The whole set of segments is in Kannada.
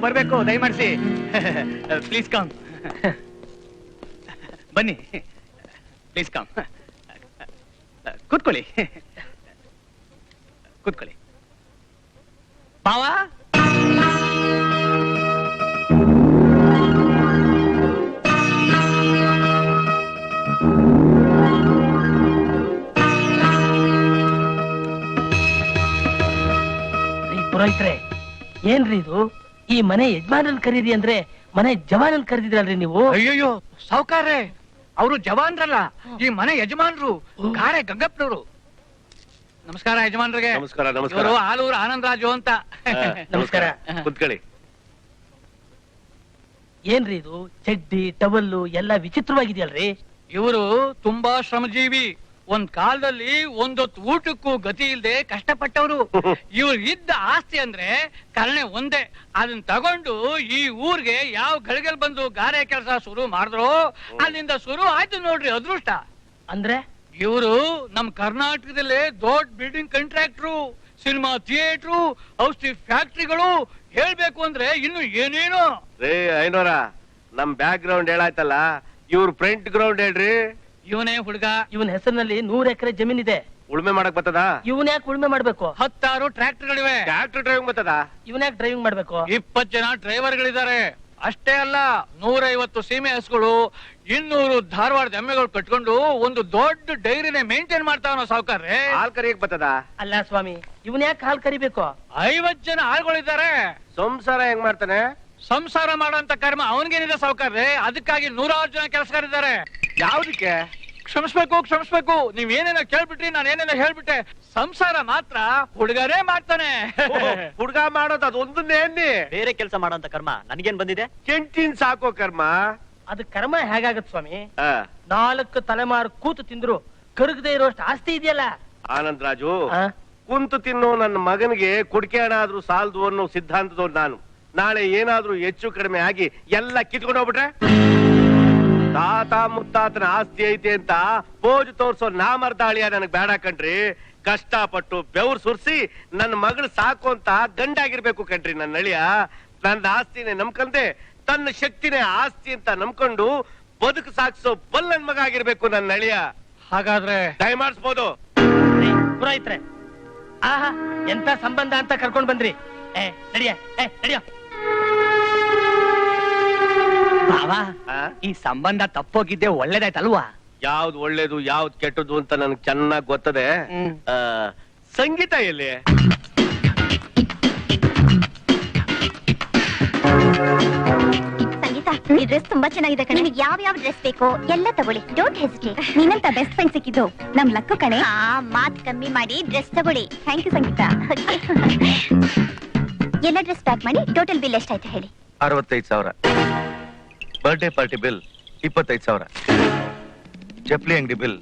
ಬರ್ಬೇಕು ದಯಮಾಡಿಸಿ. Please come. ಬನ್ನಿ, ಪ್ಲೀಸ್ ಕಮ್. ಕೂತ್ಕೊಳ್ಳಿ, ಕೂತ್ಕೊಳ್ಳಿ. ಬಾವಾ, ಪುರೋಹಿತ್ರೆ, ಏನ್ರಿ ಇದು? ಈ ಮನೆ ಯಜಮಾನನ್ ಕರೀರಿ ಅಂದ್ರೆ ಮನೆ ಜವಾನನ್ ಕರೆದಿದ್ರಲ್ರಿ ನೀವು? ಅಯ್ಯೋ ಸಾವುಕಾರ್ರೆ, ಅವರು ಜವಾನ್ರಲ್ಲ, ಈ ಮನೆ ಯಜಮಾನ್ರು, ಗಾರೆ ಗಂಗಪ್ಪನವರು. ನಮಸ್ಕಾರ ಯಜಮಾನ್ರಿಗೆ. ನಮಸ್ಕಾರ. ನಮಸ್ಕಾರ. ಆಲೂರು ಆನಂದರಾಜು ಅಂತ. ನಮಸ್ಕಾರ. ಕುತ್ಕೊಳ್ಳಿ. ಏನ್ರಿ ಇದು? ಚಡ್ಡಿ ಟವಲ್ಲು ಎಲ್ಲ ವಿಚಿತ್ರವಾಗಿದೆಯಲ್ರಿ? ಇವರು ತುಂಬಾ ಶ್ರಮಜೀವಿ. ಒಂದ್ ಕಾಲದಲ್ಲಿ ಒಂದೊತ್ತು ಊಟಕ್ಕೂ ಗತಿ ಇಲ್ಲದೆ ಕಷ್ಟಪಟ್ಟವರು. ಇವ್ರು ಇದ್ದ ಆಸ್ತಿ ಅಂದ್ರೆ ಕರ್ಣೆ ಒಂದೇ. ಅದನ್ನ ತಗೊಂಡು ಈ ಊರ್ಗೆ ಯಾವ ಗಳಿಗೆಲ್ ಬಂದು ಗಾರೆ ಕೆಲಸ ಶುರು ಮಾಡಿದ್ರು ಅಲ್ಲಿಂದ ಶುರು ಆಯ್ತು ನೋಡ್ರಿ ಅದೃಷ್ಟ. ಅಂದ್ರೆ ಇವರು ನಮ್ ಕರ್ನಾಟಕದಲ್ಲೇ ದೊಡ್ಡ ಬಿಲ್ಡಿಂಗ್ ಕಾಂಟ್ರಾಕ್ಟ್ರು, ಸಿನಿಮಾ ಥಿಯೇಟ್ರು, ಔಷಧಿ ಫ್ಯಾಕ್ಟ್ರಿಗಳು, ಹೇಳ್ಬೇಕು ಅಂದ್ರೆ ಇನ್ನು ಏನೇನು. ರೇ ಐನೋರ, ನಮ್ ಬ್ಯಾಕ್ ಗ್ರೌಂಡ್ ಹೇಳಾಯ್ತಲ್ಲ, ಇವ್ರ ಫ್ರಂಟ್ ಗ್ರೌಂಡ್ ಹೇಳ್ರಿ. ಇವನೇ ಹುಡುಗ. ಇವನ್ ಹೆಸರಿನಲ್ಲಿ 100 ಎಕರೆ ಜಮೀನಿದೆ. ಉಳ್ಮೆ ಮಾಡಕ್ ಬರ್ತದ? ಇವನ್ ಯಾಕೆ ಉಳ್ಮೆ ಮಾಡ್ಬೇಕು? 10 ಟ್ರ್ಯಾಕ್ಟರ್ಗಳಿವೆ. ಟ್ರ್ಯಾಕ್ಟರ್ ಡ್ರೈವಿಂಗ್ ಬರ್ತದ? ಇವನ್ ಯಾಕೆ ಡ್ರೈವಿಂಗ್ ಮಾಡ್ಬೇಕು? 20 ಜನ ಡ್ರೈವರ್ಗಳಿದ್ದಾರೆ. ಅಷ್ಟೇ ಅಲ್ಲ, 150 ಸೀಮೆ ಹಸುಗಳು, 200 ಧಾರವಾಡದ ಎಮ್ಮೆಗಳು ಕಟ್ಕೊಂಡು ಒಂದು ದೊಡ್ಡ ಡೈರಿನೇ ಮೇಂಟೈನ್ ಮಾಡ್ತಾವ ಸಾವುಕಾರ್ರೆ. ಹಾಲ್ ಕರಿಯಕ್ ಬರ್ತದ? ಅಲ್ಲ ಸ್ವಾಮಿ, ಇವನ್ ಯಾಕೆ ಹಾಲ್ ಕರಿಬೇಕು? 50 ಜನ ಆಳ್ಗಳಿದ್ದಾರೆ. ಸಂಸಾರ ಹೆಂಗ್ ಮಾಡ್ತಾನೆ? ಸಂಸಾರ ಮಾಡೋಂತ ಕರ್ಮ ಅವನಿಗೇನಿದೆ ಸಾವುಕಾರ್ರೆ. ಅದಕ್ಕಾಗಿ 100 ಜನ ಕೆಲಸಗಾರಿದ್ದಾರೆ. ಯಾವ್ದಕ್ಕೆ? ಕ್ಷಮಿಸ್ಬೇಕು. ನೀವೇನೇನೋ ಕೇಳ್ಬಿಟ್ರಿ, ನಾನು ಏನೇನೋ ಹೇಳ್ಬಿಟ್ಟೆ. ಸಂಸಾರ ಮಾತ್ರ ಹುಡುಗರೇ ಮಾಡ್ತಾನೆ. ಹುಡುಗ ಮಾಡೋದು ಅದೊಂದನ್ನೇ ಅನ್ನಿ. ಬೇರೆ ಕೆಲಸ ಮಾಡೋಂತ ಕರ್ಮ ನನಗೇನ್ ಬಂದಿದೆ? ಕೆಂಟಿನ್ ಸಾಕೋ ಕರ್ಮ. ಅದ್ ಕರ್ಮ ಹೇಗಾಗತ್ ಸ್ವಾಮಿ? ಆ, 4 ತಲೆಮಾರು ಕೂತು ತಿಂದ್ರು ಕರಗದೆ ಇರೋಷ್ಟು ಆಸ್ತಿ ಇದೆಯಲ್ಲ. ಆನಂದ್ ರಾಜು, ಆ? ಕುಂತು ತಿನ್ನೋ ನನ್ನ ಮಗನಿಗೆ ಕುಡಿಕೆ ಹಣ ಆದ್ರೂ ಸಾಲದು ಅನ್ನೋ ಸಿದ್ಧಾಂತದವ್ರು ನಾನು. ನಾಳೆ ಏನಾದ್ರೂ ಹೆಚ್ಚು ಕಡಿಮೆ ಆಗಿ ಎಲ್ಲ ಕಿತ್ಕೊಂಡು ಹೋಗ್ಬಿಟ್ರೆ? ತಾತ ಮುತ್ತಾತನ ಆಸ್ತಿ ಐತೆ ಅಂತ ಪೋಜು ತೋರ್ಸೋ ನಾಮರ್ದಾಳಿಯ ನನಗ್ ಬೇಡ ಕಣ್ರಿ. ಕಷ್ಟಪಟ್ಟು ಬೆವ್ರು ಸುರ್ಸಿ ನನ್ನ ಮಗಳು ಸಾಕು ಅಂತ ಗಂಡಾಗಿರ್ಬೇಕು ಕಣ್ರಿ ನನ್ನ ಅಳಿಯ. ನನ್ನ ಆಸ್ತಿನೇ ನಂಬ್ಕಂದೆ ತನ್ನ ಶಕ್ತಿನೇ ಆಸ್ತಿ ಅಂತ ನಂಬ್ಕೊಂಡು ಬದುಕು ಸಾಕ್ಸೋ ಬಲ್ಲನ್ ಮಗ ಆಗಿರ್ಬೇಕು ನನ್ನ ಅಳಿಯ. ಹಾಗಾದ್ರೆ ದಯಮಾಡಿಸ್ಬೋದು. ಪುರೋಹಿತ್ರೆ, ಆಹಾ ಎಂತ ಸಂಬಂಧ ಅಂತ ಕರ್ಕೊಂಡ್ ಬಂದ್ರಿ. ನಡಿಯೋ. ಬಾವಾ, ಈ ಸಂಬಂಧ ತಪ್ಪೋಗಿದ್ದೆ ಒಳ್ಳೇದಾಯ್ತಲ್ವಾ? ಯಾವ್ದು ಒಳ್ಳೇದು ಯಾವ್ದು ಕೆಟ್ಟದ್ದು ಅಂತ ನನಗೆ ಚೆನ್ನಾಗಿ ಗೊತ್ತದೆ. ಸಂಗೀತ ಎಲ್ಲಿ? ಸಂಗೀತ, ಈ ಡ್ರೆಸ್ ತುಂಬಾ ಚೆನ್ನಾಗಿದೆ ಕಣೆ. ನಿಮಗೆ ಯಾವ ಡ್ರೆಸ್ ಬೇಕೋ ಎಲ್ಲ ತಗೊಳ್ಳಿ. Don't hesitate. ನೀನಂತ ಬೆಸ್ಟ್ ಫ್ರೆಂಡ್ ಸಿಕ್ಕಿದ್ದು ನಮ್ ಲಕ್ಕು ಕಣೆ. ಮಾತ್ ಕಮ್ಮಿ ಮಾಡಿ ಡ್ರೆಸ್ ತಗೊಳ್ಳಿ. Thank you Sangeetha. ಎಲ್ಲ ಡ್ರೆಸ್ ಪ್ಯಾಕ್ ಮಾಡಿ ಟೋಟಲ್ ಬಿಲ್ ಎಷ್ಟಾಯ್ತು ಹೇಳಿ? 65,000. Birthday party bill 25,000. ಚಪ್ಲಿ ಅಂಗಡಿ ಬಿಲ್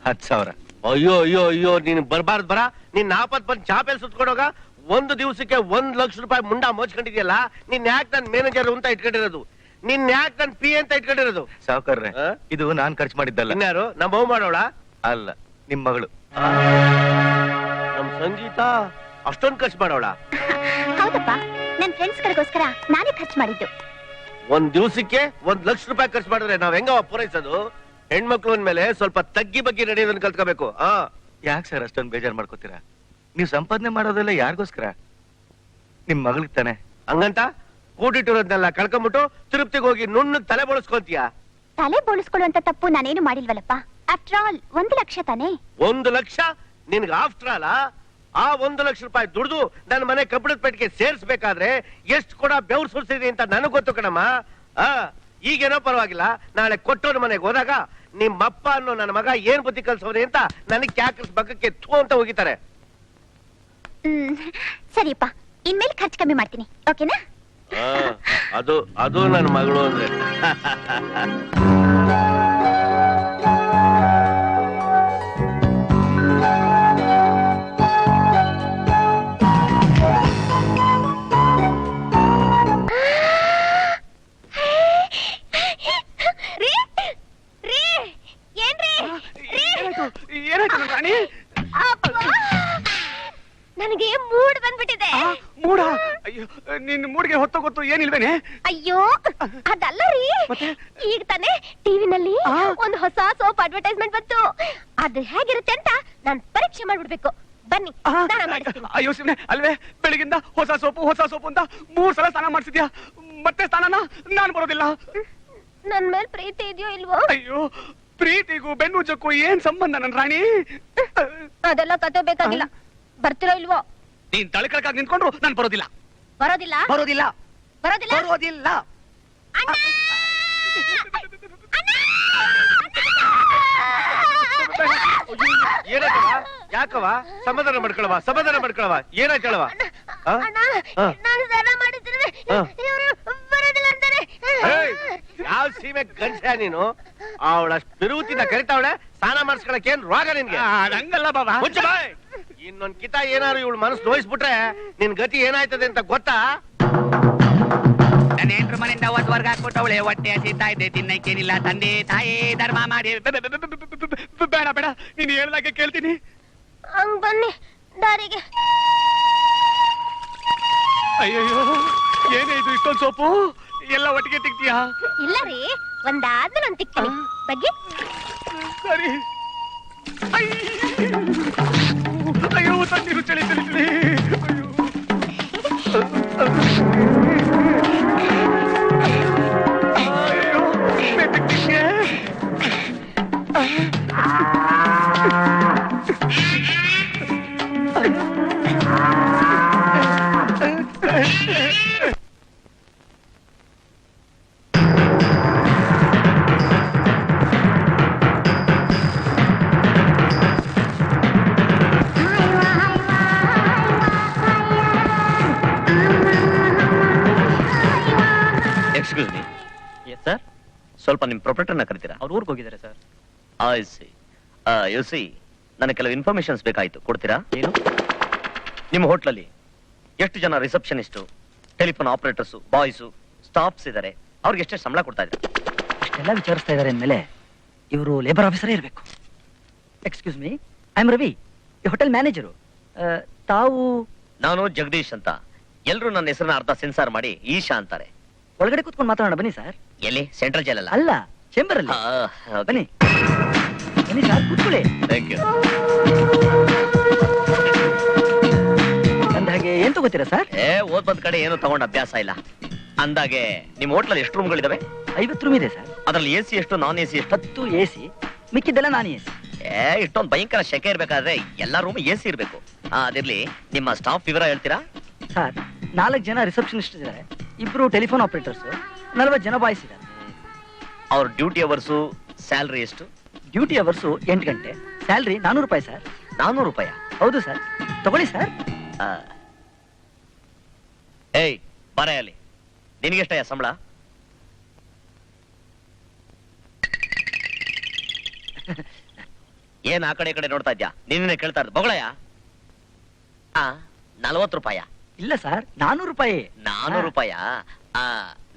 10,000. ಅಯ್ಯೋ ನೀನ್ ಬರ್ಬಾರ್ದು ಬರ. ನೀನ್ ನಾಪತ್ ಬಂದ್ ಚಾಪೆಲ್ ಸುತ್ಕೊಂಡೋಗ. ಒಂದು ದಿವಸಕ್ಕೆ 1 ಲಕ್ಷ ರೂಪಾಯಿ ಮುಂಡ ಮೋಚ್ಕೊಂಡಿದ್ಯಲ್ಲ. ನಿನ್ ಯಾಕೆ ನನ್ ಮ್ಯಾನೇಜರ್ ಅಂತ ಇಟ್ಕೊಂಡಿರೋದು? ನಿನ್ ಯಾಕೆ ನನ್ ಪಿ ಅಂತ ಇಟ್ಕೊಂಡಿರೋದು? ಸಾವುಕಾರ್ರೆ, ಇದು ನಾನ್ ಖರ್ಚು ಮಾಡಿದ್ದಲ್ಲ. ಇನ್ಯಾರು? ನಮ್ಮ ಬಹು ಮಾಡೋಳ? ಅಲ್ಲ, ನಿಮ್ ಮಗಳು. ನಮ್ ಸಂಗೀತ ಅಷ್ಟೊಂದು ಖರ್ಚು ಮಾಡೋಳ? ಹೌದಪ್ಪ, ನನ್ ಫ್ರೆಂಡ್ಸ್ ಗಳಿಗೋಸ್ಕರ ನಾನೇ ಖರ್ಚು ಮಾಡಿದ್ದು. ಒಂದ್ ದಿವಸಕ್ಕೆ 1 ಲಕ್ಷ ರೂಪಾಯಿ ಖರ್ಚು ಮಾಡಿದ್ರೆ ನಾವ್ ಹೆಂಗ ಪೂರೈಸೋದು? ಹೆಣ್ಮಕ್ಳು ಅಂದ್ಮೇಲೆ ಸ್ವಲ್ಪ ತಗ್ಗಿ ಬಗ್ಗೆ ನಡೆಯೋದನ್ನ ಕಲ್ತ್ಕೋಬೇಕು. ಯಾಕೆ ಸರ್ ಅಷ್ಟೊಂದು ಬೇಜಾರ್ ಮಾಡ್ಕೋತೀರಾ? ನೀವ್ ಸಂಪಾದನೆ ಮಾಡೋದೆಲ್ಲ ಯಾರಿಗೋಸ್ಕರ? ನಿಮ್ ಮಗಳಿಗೆ ತಾನೆ. ಹಂಗಂತ ಕೂಡಿಟ್ಟಿರೋದ್ನೆಲ್ಲ ಕಳ್ಕೊಂಡ್ಬಿಟ್ಟು ತಿರುಪ್ತಿಗೆ ಹೋಗಿ ನುಣ್ಣಗ್ ತಲೆ ಬೋಳಿಸ್ಕೊಂತೀಯ? ತಲೆ ಬೋಳಿಸ್ಕೊಳ್ಳುವಂತ ತಪ್ಪು ನಾನೇನು ಮಾಡಿಲ್ವಲ್ಲಪ್ಪ. ಆಫ್ಟರ್ ಆಲ್ 1 ಲಕ್ಷ ತಾನೆ. 1 ಲಕ್ಷ ನಿನ್ಗೆ ಆಫ್ಟರ್ ಆಲ್? ಆ 1 ಲಕ್ಷ ರೂಪಾಯಿ ದುಡ್ದು ನನ್ನ ಮನೆ ಕಬ್ಬಣದ ಪೆಟ್ಟಿಗೆ ಸೇರ್ಸ್ಬೇಕಾದ್ರೆ ಎಷ್ಟು ಕೂಡ ಬೆವ್ರು ಸುರಿಸಿದೆ ಅಂತ ನನಗ್ ಗೊತ್ತು ಕಣಮ್ಮ. ಈಗೇನೋ ಪರವಾಗಿಲ್ಲ, ನಾಳೆ ಕೊಟ್ಟೋರ್ ಮನೆಗೆ ಹೋದಾಗ ನಿಮ್ಮಪ್ಪ ಅನ್ನೋ ನನ್ನ ಮಗ ಏನ್ ಬುದ್ಧಿ ಕಲ್ಸೋನೆ ಅಂತ ನನಗ್ ಕ್ಯಾಕ್ರಸ್ ಬಗ್ಗಕ್ಕೆ ಥೂ ಅಂತ ಹೋಗಿತಾರೆ. ಸರಿಯಪ್ಪ, ಇನ್ಮೇಲೆ ಖರ್ಚು ಕಮ್ಮಿ ಮಾಡ್ತೀನಿ, ಓಕೆನಾ? ಅದು ನನ್ನ ಮಗಳು ಅಂದ್ರೆ. ನನಗೆ ಮೂಡ್ ಬಂದ್ಬಿಟ್ಟಿದೆ. ಮೂಡ? ಅಯ್ಯೋ, ನಿನ್ ಮೂಡ್ಗೆ ಹೊತ್ತು ಗೊತ್ತು ಏನಿಲ್ವೇನೆ? ಅಯ್ಯೋ ಅದಲ್ಲ ರೀ, ಈಗ ತಾನೇ ಟಿವಿನಲ್ಲಿ ಒಂದು ಹೊಸ ಸೋಪ್ ಅಡ್ವರ್ಟೈಸ್ಮೆಂಟ್ ಬಂತು. ಅದು ಹೇಗಿರುತ್ತೆ ಅಂತ ನಾನ್ ಪರೀಕ್ಷೆ ಮಾಡ್ಬಿಡ್ಬೇಕು. ಬನ್ನಿ ಸ್ನಾನ ಮಾಡಿಸ್ತೀನಿ. ಅಯ್ಯೋ ಶಿವನೆ, ಅಲ್ವೇ ಬೆಳಗಿಂದ ಹೊಸ ಸೋಪು ಅಂತ 3 ಸಲ ಸ್ನಾನ ಮಾಡಿಸಿದ್ಯಾ. ಮತ್ತೆ ಸ್ನಾನನ ನಾನ್ ಬರೋದಿಲ್ಲ. ನನ್ ಮೇಲ್ ಪ್ರೀತಿ ಇದೆಯೋ ಇಲ್ವೋ? ಅಯ್ಯೋ, ಪ್ರೀತಿಗೂ ಬೆನ್ನುಜಕ್ಕೂ ಏನ್ ಸಂಬಂಧ ನನ್ ರಾಣಿ? ಅದೆಲ್ಲ ಕತೆ ಬೇಕಾಗಿಲ್ಲ. ಬರ್ತಿರೋ ಇಲ್ವೋ? ನೀನ್ ತಳಕಳಕಾಗಿ ನಿಂತ್ಕೊಂಡ್ರು ನಾನ್ ಬರೋದಿಲ್ಲ. ಬರೋದಿಲ್ಲ ಬರೋದಿಲ್ಲ ಬರೋದಿಲ್ಲ ಬರೋದಿಲ್ಲ. ಏನಾಯ್ತವ? ಯಾಕವ? ಸಮಾಧಾನ ಮಾಡ್ಕೊಳವ. ಏನಾಯ್ತಳವ? ನಾನು ಸ್ನಾನ ಮಾಡಿದ್ರೆ ಬರೋದಿಲ್ಲ ಅಂತಾರೆ. ಯಾವ ಸೀಮೆ ಗಂಡ್ಸ ನೀನು? ಅವಳಷ್ಟು ಬಿರುತಿನ ಕರಿತಾವಳೆ. ಸ್ನಾನ ಮಾಡಿಸ್ಕೊಳಕ್ ಏನ್ ರೋಗ ನಿನ್ಗೆ? ಹಂಗಲ್ಲ ಬಾಬಾ. ಮುಚ್ಚ ಬಾಯ್. ಇನ್ನೊಂದ್ ಕಿತ ಏನಾರು ಇವಳು ಮನಸ್ಸು ನೋಯಿಸ್ಬಿಟ್ರೆ ನಿನ್ ಗತಿ ಏನಾಯ್ತದೆ ಅಂತ ಗೊತ್ತಾ? ನನ್ನ ಹೆಂಡ್ರ ಮನೆಯಿಂದ ಹೊರಗೆ ಹಾಕ್ಬಿಟ್ಟವಳೆ. ಹೊಟ್ಟೆ ಹಸಿತಾ ಇದೆ, ತಿನ್ನಕ್ಕೇನಿಲ್ಲ. ತಂದೆ ತಾಯಿ ಧರ್ಮ ಮಾಡಿ. ಬೇಡ ಬೇಡ, ನೀನ್ ಹೇಳ್ದಾಗೆ ಕೇಳ್ತೀನಿ. ಹಂಗ್ ಬನ್ನಿ ದಾರಿಗೆ. ಅಯ್ಯಯ್ಯೋ, ಏನೇ ಇದು ಇಷ್ಟೊಂದು ಸೋಪು? ಎಲ್ಲ ಒಟ್ಟಿಗೆ ತಿಕ್ತೀಯಾ? ಇಲ್ಲ ರೀ, ಒಂದಾದ್ಮೇಲೆ ಒಂದ್ ತಿಕ್ತೀನಿ. ಬಗ್ಗೆ ಸರಿ. ಅಯ್ಯೋ, ತಣ್ಣೀರು ಚಳಿ. ಅಯ್ಯೋ, ಬೆಟ್ಟಕ್ಕೆ. Excuse me. ಸರ್, ಸ್ವಲ್ಪ ನಿಮ್ ಪ್ರೊಪರೇಟರ್ನ ಕರಿತೀರಾ? ಅವ್ರ ಊರಿಗೆ ಹೋಗಿದ್ದಾರೆ sir. I C. U C, ನನಗೆ ಕೆಲವು ಇನ್ಫಾರ್ಮೇಶನ್ಸ್ ಬೇಕಾಯ್ತು, ಕೊಡ್ತೀರಾ? ಏನು? ನಿಮ್ಮ ಹೋಟ್ಲಲ್ಲಿ ಎಷ್ಟು ಜನ receptionist, telephone operators, boys, staffs ಇದ್ದಾರೆ? ಅವ್ರಿಗೆ ಎಷ್ಟು ಸಂಬಳ ಕೊಡ್ತಾ ಇದ್ದಾರೆ? ಇಷ್ಟೆಲ್ಲ ವಿಚಾರಿಸ್ತಾ ಇದ್ದಾರೆ ಅಂದಮೇಲೆ ಇವರು ಲೇಬರ್ ಆಫೀಸರೇ ಇರಬೇಕು. Excuse me, I am Ravi, ಈ ಹೋಟೆಲ್ ಮ್ಯಾನೇಜರು. ತಾವು? ನಾನು ಜಗದೀಶ್ ಅಂತ. ಎಲ್ರು ನನ್ನ ಹೆಸರನ್ನ ಅರ್ಧ ಸೆನ್ಸಾರ್ ಮಾಡಿ ಈಶಾ ಅಂತಾರೆ. ಒಳಗಡೆ ಕೂತ್ಕೊಂಡು ಮಾತಾಡೋಣ ಬನ್ನಿ ಸರ್. ಎಲ್ಲಿ? ಸೆಂಟ್ರಲ್ ಜೈಲ್ ಅಲ್ಲ? ಅಲ್ಲ, ಚೇಂಬರ್ ಅಲ್ಲಿ. ಬನ್ನಿ ಬನ್ನಿ ಸರ್, ಕೂತ್ಕೊಳ್ಳಿ. Thank you. ಅಂದಾಗೆ ಏನ್ ತಗೋತೀರಾ ಸರ್? ಓದ್ ಬಂದ್ ಕಡೆ ಏನು ತಗೊಂಡ್ ಅಭ್ಯಾಸ ಇಲ್ಲ. ಅಂದಾಗೆ ನಿಮ್ ಹೋಟ್ಲಲ್ಲಿ ಎಷ್ಟು ರೂಮ್ಗಳಿದಾವೆ? 50 ರೂಮ್ ಇದೆ ಸರ್. ಅದ್ರಲ್ಲಿ ಎಸಿ ಎಷ್ಟು, ನಾನ್ ಎಸಿ ಎಷ್ಟು? 10 AC, ಮಿಕ್ಕಿದ್ದೆಲ್ಲ ನಾನು AC. ಇಷ್ಟೊಂದು ಭಯಂಕರ ಶೆಕೆ ಇರ್ಬೇಕಾದ್ರೆ ಎಲ್ಲಾ ರೂಮ್ ಎಸಿ ಇರ್ಬೇಕು. ಅದಿರ್ಲಿ, ನಿಮ್ಮ ಸ್ಟಾಫ್ ವಿವರ ಹೇಳ್ತೀರಾ? ಸರ್, 4 ಜನ ರಿಸೆಪ್ಷನಿಸ್ಟ್ ಇದ್ದಾರೆ, 2 ಟೆಲಿಫೋನ್ ಆಪರೇಟರ್ಸ್, 40 ಜನ ಬಾಯ್ಸ್ ಇದ್ದಾರೆ. ಅವ್ರ ಡ್ಯೂಟಿ ಅವರ್ಸು, ಸ್ಯಾಲ್ರಿ ಎಷ್ಟು? ಡ್ಯೂಟಿ ಅವರ್ಸು 8 ಗಂಟೆ, ಸ್ಯಾಲ್ರಿ 400 ರೂಪಾಯಿ ಸರ್. 400 ರೂಪಾಯಿ? ಹೌದು ಸರ್, ತಗೊಳ್ಳಿ ಸರ್. ಏಯ್, ಬರ ಅಲ್ಲಿ. ನಿನಗೆಷ್ಟಯ್ಯ ಸಂಬಳ? ಏನ್ ಆ ಕಡೆ ಈ ಕಡೆ ನೋಡ್ತಾ ಇದ್ಯಾ? ನಿನ್ನೆ ಕೇಳ್ತಾ ಇರೋದು ಬೊಗಳಯ್ಯ. 40 ರೂಪಾಯ? ಇಲ್ಲ ಸರ್, 400 ರೂಪಾಯಿ. 400 ರೂಪಾಯ?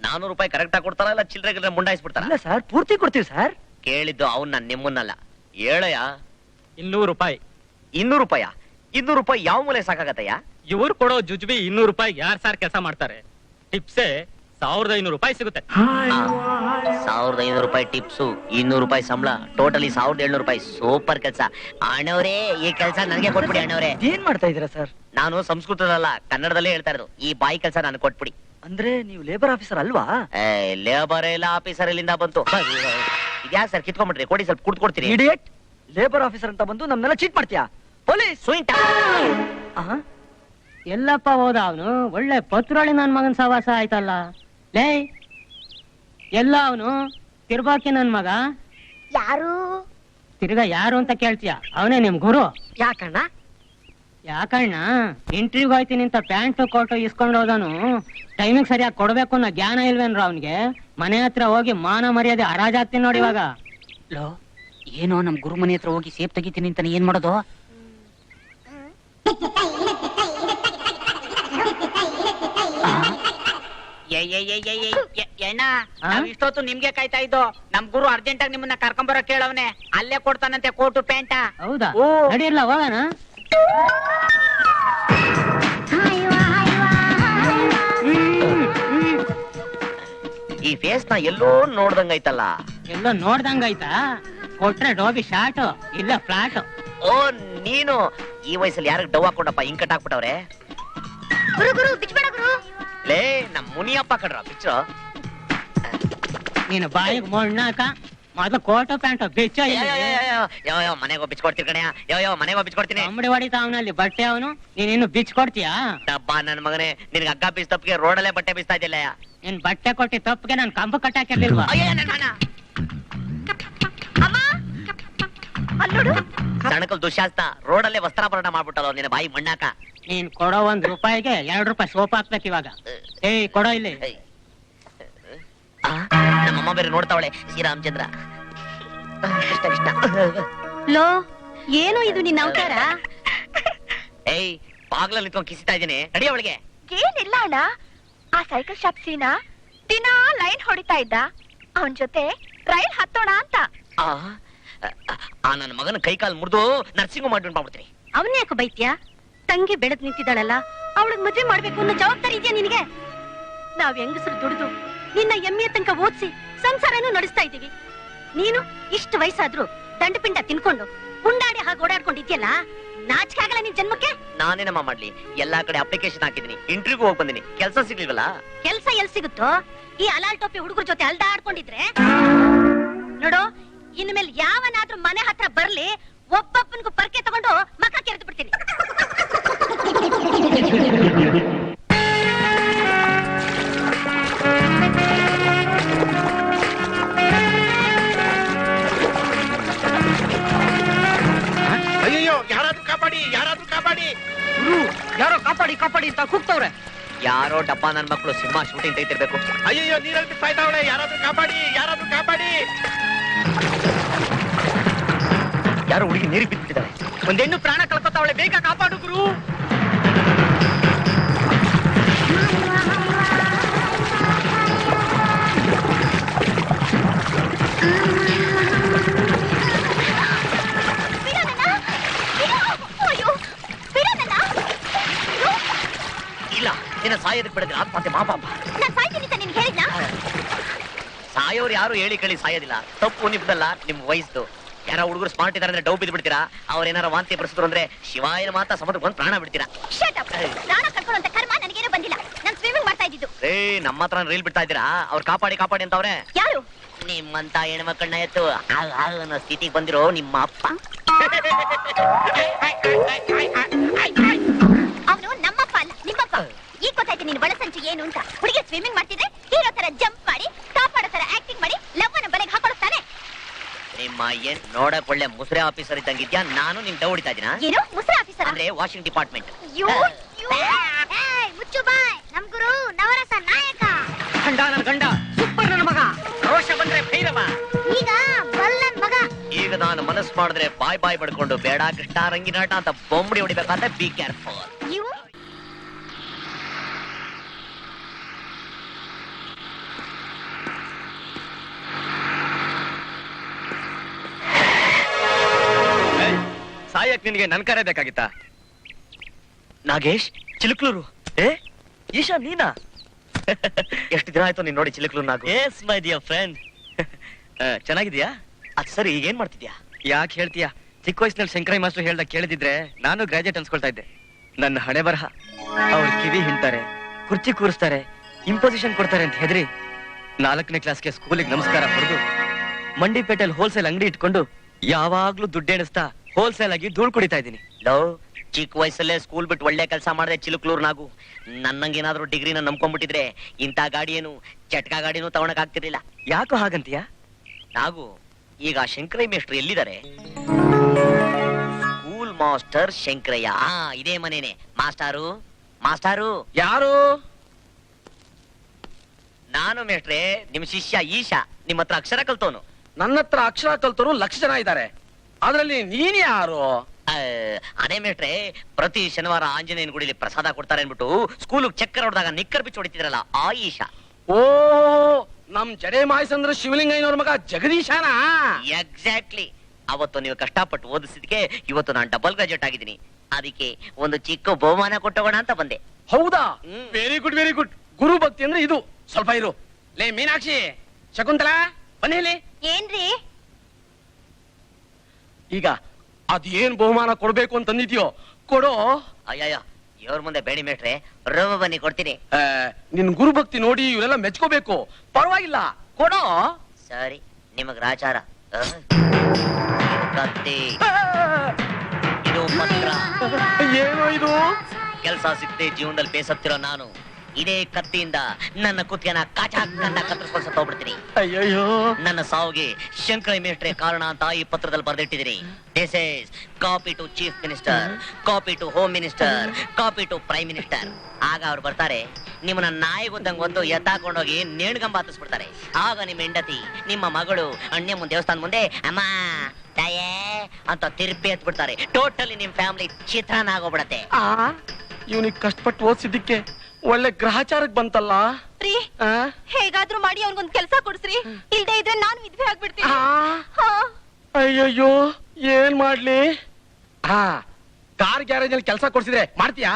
400 ರೂಪಾಯಿ ಕರೆಕ್ಟ್ ಆಗಿ ಕೊಡ್ತಾರ, ಇಲ್ಲ ಚಿಲ್ಲರೆ ಗಿಲ್ಲರೆ ಮುಂಡಾಯಿಸ್ಬಿಡ್ತಾರ? ಇಲ್ಲ ಸರ್, ಪೂರ್ತಿ ಕೊಡ್ತೀವಿ ಸರ್. ಕೇಳಿದ್ದು ಅವ್ನ ನಿಮ್ಮನ್ನಲ್ಲ. ಹೇಳಯ್ಯ. 200 ರೂಪಾಯಿ. 200 ರೂಪಾಯ? 200 ರೂಪಾಯಿ ಯಾವ ಮೂಲೆ ಸಾಕಾಗತ್ತಯ್ಯ? ಇವ್ರು ಕೊಡೋ ಜುಜ್ಬಿ 200 ರೂಪಾಯಿಗೆ ಯಾರು ಸಾರ್ ಕೆಲಸ ಮಾಡ್ತಾರೆ? ಟಿಪ್ಸೆ 1500 ರೂಪಾಯಿ ಸಿಗುತ್ತೆ. 1500 ರೂಪಾಯಿ ಟಿಪ್ಸು, 200 ರೂಪಾಯಿ ಸಂಬಳ, ಟೋಟಲಿ 1700 ರೂಪಾಯಿ. ಸೂಪರ್ ಕೆಲಸ ಅಣ್ಣವ್ರೇ. ಈ ಕೆಲಸ ನನಗೆ ಕೊಟ್ಬಿಡಿ ಅಣ್ಣವ್ರೆ. ಏನ್ ಮಾಡ್ತಾ ಇದೀರಾ ಸರ್? ನಾನು ಸಂಸ್ಕೃತದಲ್ಲ, ಕನ್ನಡದಲ್ಲೇ ಹೇಳ್ತಾ ಇರೋದು. ಈ ಬಾಯಿ ಕೆಲಸ ನಾನು ಕೊಟ್ಬಿಡಿ. ಅಂದ್ರೆ ನೀವು ಲೇಬರ್ ಆಫೀಸರ್ ಅಲ್ವಾ? ಲೇಬರ್ ಇಲ್ಲ, ಆಫೀಸರ್ ಇಲ್ಲಿಂದ ಬಂತು. ಇದ್ಯಾಕೆ ಸರ್ ಕಿತ್ಕೊಂಡ್ಬಿಟ್ರಿ? ಕೊಡಿ, ಸ್ವಲ್ಪ ಕುಡ್ಕೊಡ್ತೀರಿ. ಇಡಿಯಟ್, ಲೇಬರ್ ಆಫೀಸರ್ ಅಂತ ಬಂದು ನಮ್ನೆಲ್ಲ ಚೀಟ್ ಮಾಡ್ತೀಯಾ? ಪೊಲೀಸ್! ಸುಯಿಂಟ ಎಲ್ಲಪ್ಪ ಹೋದ ಅವನು? ಒಳ್ಳೆ ಪತ್ರೊಳಿ ನನ್ ಮಗನ್ ಸವಾಸ ಆಯ್ತಲ್ಲ. ಲೇ, ಎಲ್ಲ ಅವನು ತಿರ್ಬಾಕಿ ನನ್ ಮಗ. ಯಾರು? ತಿರ್ಗಾ ಯಾರು ಅಂತ ಕೇಳ್ತೀಯ? ಅವನೇ ನಿಮ್ ಗುರು. ಯಾಕಣ್ಣ? ಯಾಕಣ್ಣ, ಇಂಟರ್ವ್ಯೂಗ್ ಹೋಯ್ತೀನಿ ಅಂತ ಪ್ಯಾಂಟು ಕೋಟು ಇಸ್ಕೊಂಡು ಹೋದನು. ಟೈಮಿಗೆ ಸರಿಯಾಗಿ ಕೊಡ್ಬೇಕು ಅನ್ನೋ ಜ್ಞಾನ ಇಲ್ವೇನ್ರ ಅವನ್ಗೆ? ಮನೆ ಹತ್ರ ಹೋಗಿ ಮಾನ ಮರ್ಯಾದೆ ಹರಾಜಾಗ್ತೀನಿ ನೋಡಿ ಇವಾಗ. ಲೋ, ಏನೋ ನಮ್ ಗುರು ಮನೆ ಹತ್ರ ಹೋಗಿ ಸೇಫ್ ತೆಗಿತೀನಿ ಅಂತಾನೆ, ಏನ್ ಮಾಡೋದು? ಅಣ್ಣ, ನಾವ್ ಇಷ್ಟೊತ್ತು ನಿಮ್ಗೆ ಕಾಯ್ತಾ ಇದ್ದೋ. ನಮ್ ಗುರು ಅರ್ಜೆಂಟ್ ಆಗಿ ನಿಮ್ಮನ್ನ ಕರ್ಕೊಂಬರೋ ಕೇಳವ್ನೆ. ಅಲ್ಲೇ ಕೊಡ್ತಾನಂತೆ ಕೋಟು ಪ್ಯಾಂಟ. ಹೌದಾ? ನಡಿಯಲ್ಲ ಹೋಗೋಣ. ಈ ಫೇಸ್ ನ ಎಲ್ಲೋ ನೋಡ್ದಂಗೈತಲ್ಲ. ಎಲ್ಲೋ ನೋಡ್ದಂಗಾಯ್ತಾ? ಕೊಟ್ರೆ ಡೋಬಿ ಶಾರ್ಟ್ ಇಲ್ಲ ಫ್ಲಾಟ್. ಓ ನೀನು ಈ ವಯಸ್ಸಲ್ಲಿ ಯಾರಿಗೆ ಡವ್ ಹಾಕೊಂಡಪ್ಪ ಹಿಂಗ್ ಕಟ್ ಹಾಕ್ಬಿಟ್ಟವ್ರೆ? ಗುರು ಗುರು ಬಿಚ್ಬೇಡ ಗುರು. ಲೇ ನಮ್ ಮುನಿಯಪ್ಪ ಕಡ್ರ ಬಿಚ್ಚು. ನೀನು ಬಾಯಿಗೆ ಮೊಣ್ಣಾಕ ಮೊದ್ಲು ಕೋಟು ಪ್ಯಾಂಟು ಬಿಚ್ಚ. ಯಾವ ಮನೆಗೆ ಬಿಚ್ಕೊಡ್ತೀನಿ ಕಣೆ, ಯಾವ ಮನೆಗೆ ಬಿಚ್ಕೊಡ್ತೀನಿ. ಅಂಬಡಿ ಹೊಡಿತಾ ಅವನಲ್ಲಿ ಬಟ್ಟೆ ಅವನು, ನೀನ್ ಇನ್ನು ಬಿಚ್ ಕೊಡ್ತೀಯಾ? ಡಬ್ಬ ನನ್ ಮಗನೇ, ನಿನ್ಗೆ ಹಗ್ಗ ಬೀಸ್ ತಪ್ಪಿಗೆ ರೋಡಲ್ಲೇ ಬಟ್ಟೆ ಬೀಸ್ತಾ ಇದ್ದಿಲ್ಲ. ನೀನ್ ಬಟ್ಟೆ ಕೊಟ್ಟಿ ತಪ್ಪಿಗೆ ನಾನು ಕಂಬ ಕಟ್ಟಾಕಿರ್ಲಿಲ್ವಾ? ಸಣಕಲ್ ದುಶ್ಯಾಸ್ತ ರೋಡಲ್ಲೇ ವಸ್ತ್ರಾಭರಣ ಮಾಡ್ಬಿಟ್ಟಲ್ಲ ನಿನ್ನ ಬಾಯಿ ಮಣ್ಣಾಕ. ನೀನ್ ಕೊಡೋ ₹1 2 ಸೋಪ್ ಹಾಕ್ಬೇಕು ಇವಾಗ. ಏಯ್ ಕೊಡೋ ಇಲ್ಲಿ. ನಮ್ಮಮ್ಮ ಬೇರೆ ನೋಡ್ತಾವಳೆ. ಶ್ರೀರಾಮಚಂದ್ರ ಇಷ್ಟ ಇಷ್ಟ. ಲೋ ಏನು ಇದು ನಿನ್ನ ಅವತಾರ? ಏಯ್ ಬಾಗ್ಲಲ್ಲಿ ನಿಂತ್ಕೊಂಡು ಕಿಸಿತಾ ಇದ್ದೀನಿ, ನಡಿ ಅವಳಿಗೆ. ಏನಿಲ್ಲ ಅಣ್ಣ, ಆ ಸೈಕಲ್ ಶಾಪ್ ಸೀನಾ ದಿನಾ ಲೈನ್ ಹೊಡಿತಾ ಇದ್ದ, ಅವನ್ ಜೊತೆ ರೈಲ್ ಹತ್ತೋಣ ಅಂತ. ಆ ನನ್ನ ಮಗನ ಕೈ ಕಾಲು ಮುರಿದು ನರ್ಸಿಂಗ್ ಮಾಡ್ಬಿಡ್ತೀನಿ. ಅವನ್ ಯಾಕೆ ಬೈತ್ಯಾ? ತಂಗಿ ಬೆಳೆದ್ ನಿಂತಿದ್ದಾಳಲ್ಲ, ಅವಳಿಗೆ ಮದ್ವೆ ಮಾಡ್ಬೇಕು ಅನ್ನೋ ಜವಾಬ್ದಾರಿ ಇದೆಯಾ ನಿನಗೆ? ನಾವ್ ಹೆಂಗಸರು ದುಡಿದು ನಿನ್ನ ಎಮ್ಮೆ ತನಕ ಓದಿಸಿ ಸಂಸಾರನೂ ನಡೆಸ್ತಾ ಇದೀವಿ. ನೀನು ಇಷ್ಟು ವಯಸ್ಸಾದ್ರೂ ದಂಡಪಿಂಡ ತಿನ್ಕೊಂಡು ಉಂಡಾಡಿ ಹಾಗೆ ಓಡಾಡ್ಕೊಂಡಿದ್ಯಲ್ಲ, ನಾಚಿಕೆ ಆಗಲ್ಲ ನಿನ್ ಜನ್ಮಕ್ಕೆ? ನಾನೇನಮ್ಮ ಮಾಡ್ಲಿ, ಎಲ್ಲಾ ಕಡೆ ಅಪ್ಲಿಕೇಶನ್ ಹಾಕಿದೀನಿ, ಇಂಟರ್ವ್ಯೂ ಹೋಗಿ ಬಂದಿನಿ, ಕೆಲಸ ಸಿಗ್ಲಿಲ್ವಲ್ಲ. ಕೆಲ್ಸ ಎಲ್ ಸಿಗುತ್ತೋ? ಈ ಅಲಾಲ್ ಟೋಪಿ ಹುಡುಗರ ಜೊತೆ ಅಲ್ದಾಡ್ಕೊಂಡಿದ್ರೆ ನೋಡು, ಇನ್ಮೇಲೆ ಯಾವನಾದ್ರೂ ಮನೆ ಹತ್ರ ಬರ್ಲಿ, ಒಬ್ಬೊಬ್ಬನಿಗೂ ಪರ್ಕೆ ತಗೊಂಡು ಮಕ್ಕ ಕೆರೆದು ಬಿಡ್ತೀನಿ. ಅಯ್ಯೋ ಯಾರಾದ್ರೂ ಕಾಪಾಡಿ, ಯಾರಾದ್ರೂ ಕಾಪಾಡಿ. ಯಾರೋ ಕಾಪಾಡಿ ಕಾಪಾಡಿ ಅಂತ ಕೂಗ್ತವ್ರೆ. ಯಾರೋ ಡಬ್ಬ ನನ್ ಮಕ್ಕಳು ಸಿನಿಮಾ ಶೂಟಿಂಗ್ ತೆಗಿತಿರ್ಬೇಕು. ಅಯ್ಯೋ ನೀರಲ್ಲಿ ಬಿಸ್ತಾ ಇದ್ದಾವಳೆ, ಯಾರಾದ್ರೂ ಕಾಪಾಡಿ, ಯಾರಾದ್ರೂ ಕಾಪಾಡಿ. ಯಾರೋ ಹುಡುಗಿ ನೀರಿಗೆ ಬಿದ್ಬಿಟ್ಟಿದ್ದಾರೆ. ಒಂದ್ ಹೆಣ್ಣು ಪ್ರಾಣ ಕಳ್ಕೊತಾವಳೆ, ಬೇಗ ಕಾಪಾಡು ಗುರು. ಇಲ್ಲ ನಿನ್ನ ಸಾಯೋದಕ್ಕೆ ಬಿಡದ್ರೆ ಆತ್ಮಹತ್ಯೆ ಮಾಪಾಪ. ನಾನ್ ಸಾಯ್ತೀನಿ ಅಂತ ನಿನ್ಗೆ ಹೇಳಿದ್ನಾ? ಸಾಯೋರು ಯಾರು ಹೇಳಿ ಕೇಳಿ ಸಾಯೋದಿಲ್ಲ, ತಪ್ಪು ನಿಮ್ದಲ್ಲ, ನಿಮ್ ವಯಸ್ಸು. ಯಾರ ಹುಡುಗರು ಸ್ಮಾರ್ಟ್ ಇದಾರೆ ಅಂದ್ರೆ ಡೌ ಬಿದ್ದು ಬಿಡ್ತೀರಾ, ಅವ್ರೇನಾರ ವಾಂತಿ ಬರೆಸಿದ್ರು ಅಂದ್ರೆ ಶಿವಾಯನ ಮಾತಾ ಸಮುದ್ರ ಬಂದು ಪ್ರಾಣ ಬಿಡ್ತೀರಾ. ಪ್ರಾಣ ಕಳ್ಕೊಳ್ಳುವಂತ ಕರ್ಮ ನನಗೇನು ಬಂದಿಲ್ಲ, ನಾನ್ ಸ್ವಿಮ್ಮಿಂಗ್ ಮಾಡ್ತಾ ಇದ್ದಿದ್ದು. ನಮ್ಮ ಹತ್ರ ರೀಲ್ ಬಿಡ್ತಾ ಇದ್ದೀರಾ, ಅವ್ರು ಕಾಪಾಡಿ ಕಾಪಾಡಿ ಅಂತವ್ರೆ. ಯಾರು? ನಿಮ್ಮಂತ ಹೆಣ್ಮಕ್ಕಳನ್ನ ಎತ್ತು ಅನ್ನೋ ಸ್ಥಿತಿಗೆ ಬಂದಿರೋ ನಿಮ್ಮ ಅಪ್ಪ. ಅವನು ನಮ್ಮಪ್ಪ ಅಲ್ಲ, ನಿಮ್ಮಪ್ಪ. ಈಗ ಗೊತ್ತಾಯ್ತು ನೀನು ಒಳಸಂಚು ಏನು ಅಂತ. ಹುಡುಗಿ ಸ್ವಿಮ್ಮಿಂಗ್ ಮಾಡ್ತಿದ್ರೆ ಹೀರೋ ತರ ಜಂಪ್ ಮಾಡಿ, ಕಾಪಾಡೋ ತರ ಆಕ್ಟಿಂಗ್ ಮಾಡಿ, ಲವ್ ಅನ್ನು ಬಲೆಗೆ ಹಾಕೊಳ್ತಾನೆ. ನಿಮ್ಮ ಏನ್ ನೋಡಕ್ ಒಳ್ಳೆ ಮುಸ್ರೆ ಆಫೀಸರ್ ಇದ್ದಂಗಿದ್ಯಾ? ನಾನು ನಿನ್ ಡೌ ಹೊಡಿತಾ ಇದೀನಾ? ಏನು ಮುಸ್ರೆ ಆಫೀಸರ್? ಅಂದ್ರೆ ವಾಷಿಂಗ್ ಡಿಪಾರ್ಟ್ಮೆಂಟ್. ಮುಚ್ಚು ಬಾಯ್, ನಮ್ ಗುರು ನವರಸ ನಾಯಕ. ಗಂಡ ನನ್ ಗಂಡ, ಸೂಪರ್ ನನ್ನ ಮಗ, ರೋಷ ಬಂದ್ರೆ ಭೈರವ. ಈಗ ಬಲ್ಲನ್ ಮಗ. ಈಗ ನಾನು ಮನಸ್ಸು ಮಾಡಿದ್ರೆ ಬಾಯ್ ಬಾಯ್ ಬಡ್ಕೊಂಡು ಬೇಡ ಕೃಷ್ಣ ರಂಗಿನಾಟ ಅಂತ ಬೊಂಬಡಿ ಹೊಡಿಬೇಕಾದ್ರೆ ಬಿ ಕೇರ್ಫುಲ್. ಇವು ಸಾಯಕ್ ನಿನ್ಗೆ ನನ್ ಕರೆ ಬೇಕಾಗಿತ್ತಾ? ನಾಗೇಶ್ ಚಿಲುಕ್ಲೂರು. ಈಶಾ ನೀನಾ? ಎಷ್ಟು ದಿನ ಆಯ್ತು ನೀನ್ ನೋಡಿ Chilukluru Nagu. Yes my dear friend. ಚೆನ್ನಾಗಿದ್ಯಾ? ಅದ್ ಸರಿ, ಏನ್ ಮಾಡ್ತಿದ್ಯಾ? ಯಾಕೆ ಹೇಳ್ತೀಯಾ? ಚಿಕ್ಕ ವಯಸ್ಸಿನಲ್ಲಿ ಶಂಕರಯ್ಯ ಮಾಸ್ಟರ್ ಹೇಳ್ದಾಗ ಕೇಳಿದಿದ್ರೆ ನಾನು ಗ್ರಾಜುಯೇಟ್ ಅನ್ಸ್ಕೊಳ್ತಾ ಇದ್ದೆ. ನನ್ನ ಹಣೆ ಬರಹ. ಅವ್ರು ಕಿವಿ ಹಿಂಡ್ತಾರೆ, ಕುರ್ಚಿ ಕೂರಿಸ್ತಾರೆ, ಇಂಪೋಸಿಷನ್ ಕೊಡ್ತಾರೆ ಅಂತ ಹೆದರಿ 4ನೇ ಕ್ಲಾಸ್ಗೆ ಸ್ಕೂಲಿಗೆ ನಮಸ್ಕಾರ ಹೊಡೆದು ಮಂಡಿಪೇಟೆಲ್ ಹೋಲ್ಸೇಲ್ ಅಂಗಡಿ ಇಟ್ಕೊಂಡು ಯಾವಾಗ್ಲೂ ದುಡ್ಡು ಎಣಿಸ್ತಾ ಹೋಲ್ಸೇಲ್ ಆಗಿ ಧೂಳ್ ಕುಡಿತಾ ಇದ್ದೀನಿ. ಲವ್, ಚಿಕ್ಕ ವಯಸ್ಸಲ್ಲೇ ಸ್ಕೂಲ್ ಬಿಟ್ಟು ಒಳ್ಳೆ ಕೆಲಸ ಮಾಡಿದೆ ಚಿಲುಕ್ಲೂರ್ ನಾಗು. ನನ್ನಂಗೇನಾದ್ರೂ ಡಿಗ್ರಿನ ನಂಬ್ಕೊಂಡ್ಬಿಟ್ಟಿದ್ರೆ ಇಂಥ ಗಾಡಿ ಏನು ಚಟ್ಕಾ ಗಾಡಿನೂ ತಗೊಳಕ್ ಆಗ್ತಿರ್ಲಿಲ್ಲ. ಯಾಕೋ ಹಾಗಂತೀಯಾ? ನಾಗು, ಈಗ ಶಂಕರಯ್ಯ ಮೇಷ್ಟ್ರು ಎಲ್ಲಿದ್ದಾರೆ? School master Shankaraiah. ಇದೇ ಮನೇನೆ. ಮಾಸ್ಟಾರು ಮಾಸ್ಟಾರು. ಯಾರು? ನಾನು ಮೇಷ್ಟ್ರೆ, ನಿಮ್ ಶಿಷ್ಯ ಈಶಾ. ನಿಮ್ಮ ಹತ್ರ ಅಕ್ಷರ ಕಲ್ತವನು. ನನ್ನ ಹತ್ರ ಅಕ್ಷರ ಕಲ್ತರು 1,00,000 ಜನ ಇದ್ದಾರೆ, ಅದ್ರಲ್ಲಿ ನೀನ್ ಯಾರು? ಅದೇ ಮೇಷ್ಟ್ರೆ, ಪ್ರತಿ ಶನಿವಾರ ಆಂಜನೇಯನ ಗುಡಿಲಿ ಪ್ರಸಾದ ಕೊಡ್ತಾರೆ ಅನ್ಬಿಟ್ಟು ಸ್ಕೂಲ್ ಚಕ್ಕರ್ ಹೊಡೆದಾಗ ನಿಕ್ಕರ್ ಬಿಚ್ಚಿ ಹೊಡಿತಿದ್ರಲ್ಲ ಆ ಈಶಾ. ಓ, ನಮ್ ಜಡೆ ಮಾಯಸಂದ್ರ ಶಿವಲಿಂಗಯ್ಯನವ್ರ ಮಗ ಜಗದೀಶಾನ? ಎಕ್ಸಾಕ್ಟ್ಲಿ. ಅವತ್ತು ನೀವು ಕಷ್ಟಪಟ್ಟು ಓದಿಸಿದ್ಕೆ ಇವತ್ತು ನಾನು ಡಬಲ್ ಗ್ರಾಜುಯೇಟ್ ಆಗಿದ್ದೀನಿ. ಅದಕ್ಕೆ ಒಂದು ಚಿಕ್ಕ ಬಹುಮಾನ ಕೊಟ್ಟೋಗೋಣ ಅಂತ ಬಂದೆ. ಹೌದಾ? Very good very good. ಗುರು ಭಕ್ತಿ ಅಂದ್ರೆ ಇದು. ಸ್ವಲ್ಪ ಇರು, ಲೇ ಮೀನಾಕ್ಷಿ, ಶಕುಂತಲಾ ಬನ್ನಿ ಇಲ್ಲಿ. ಏನ್ರಿ? ಈಗ ಅದೇನ್ ಬಹುಮಾನ ಕೊಡ್ಬೇಕು ಅಂತಂದಿದ್ಯೋ ಕೊಡೋ. ಅಯ್ಯಯ್ಯ, ಇವ್ರ ಮುಂದೆ ಬೇಡಿ ಮೇಟ್ರೆ, ರವ ಬನ್ನಿ ಕೊಡ್ತೀನಿ. ನಿನ್ ಗುರುಭಕ್ತಿ ನೋಡಿ ಇವರೆಲ್ಲ ಮೆಚ್ಕೋಬೇಕು. ಪರವಾಗಿಲ್ಲ, ಕೊಡೋ. ಸರಿ, ನಿಮಗ್ ರಾಚಾರ. ಕತ್ತಿ, ಇದು ಪತ್ರ. ಏನೋ ಇದು? ಕೆಲಸ ಸಿಗದೆ ಜೀವನದಲ್ಲಿ ಬೇಸತ್ತಿರೋ ನಾನು ಇದೇ ಕತ್ತಿಯಿಂದ ನನ್ನ ಕುತ್ತಿಗೆನ ಕಾಚಾಕನ್ನ ಕತ್ತರಿಸ್ಕೊಂಡು ಸತ್ತೋಗ್ಬಿಡ್ತೀನಿ. ಅಯ್ಯಯ್ಯೋ, ನನ್ನ ಸಾವಿಗೆ ಶಂಕರಯ್ಯ ಮೇಷ್ಟ್ರೆ ಕಾರಣ ಅಂತ ಈ ಪತ್ರದಲ್ಲಿ ಬರೆದಿಟ್ಟಿದ್ದೀನಿ. This is copy to chief minister, copy to home minister, copy to prime minister. ಆಗ ಅವ್ರು ಬರ್ತಾರೆ, ನಿಮ್ಮನ್ನ ನಾಯಿಗೊದ್ದಂಗ್ ಒಂದು ಎತ್ತಾಕೊಂಡೋಗಿ ನೇಣ್ಗಂಬ ಹತ್ತಿಸ್ಬಿಡ್ತಾರೆ. ಆಗ ನಿಮ್ಮ ಹೆಂಡತಿ, ನಿಮ್ಮ ಮಗಳು ಅಣ್ಣ ದೇವಸ್ಥಾನ ಮುಂದೆ ಅಮ್ಮ ತಾಯೇ ಅಂತ ತಿರುಪಿ ಎತ್ಬಿಡ್ತಾರೆ. ಟೋಟಲಿ ನಿಮ್ ಫ್ಯಾಮಿಲಿ ಚಿತ್ರಾನ್ನ ಆಗೋಗ್ಬಿಡತ್ತೆ. ಇವನಿಗೆ ಕಷ್ಟಪಟ್ಟು ಓದಿಸಿದ್ದಕ್ಕೆ ಒಳ್ಳೆ ಗ್ರಹಚಾರಕ್ಕೆ ಬಂತಲ್ಲ. ಹೇಗಾದ್ರೂ ಮಾಡಿ ಅವನ್ಗೊಂದ್ ಕೆಲ್ಸ ಕೊಡ್ಸ್ರಿ, ಇಲ್ದೇ ಇದ್ರೆ ನಾನು ವಿಧವೆ ಆಗ್ಬಿಡ್ತೀನಿ. ಅಯ್ಯಯ್ಯೋ, ಏನ್ ಮಾಡ್ಲಿ? ಕಾರ್ ಗ್ಯಾರೇಜ್ ಅಲ್ಲಿ ಕೆಲಸ ಕೊಡ್ಸಿದ್ರೆ ಮಾಡ್ತೀಯಾ?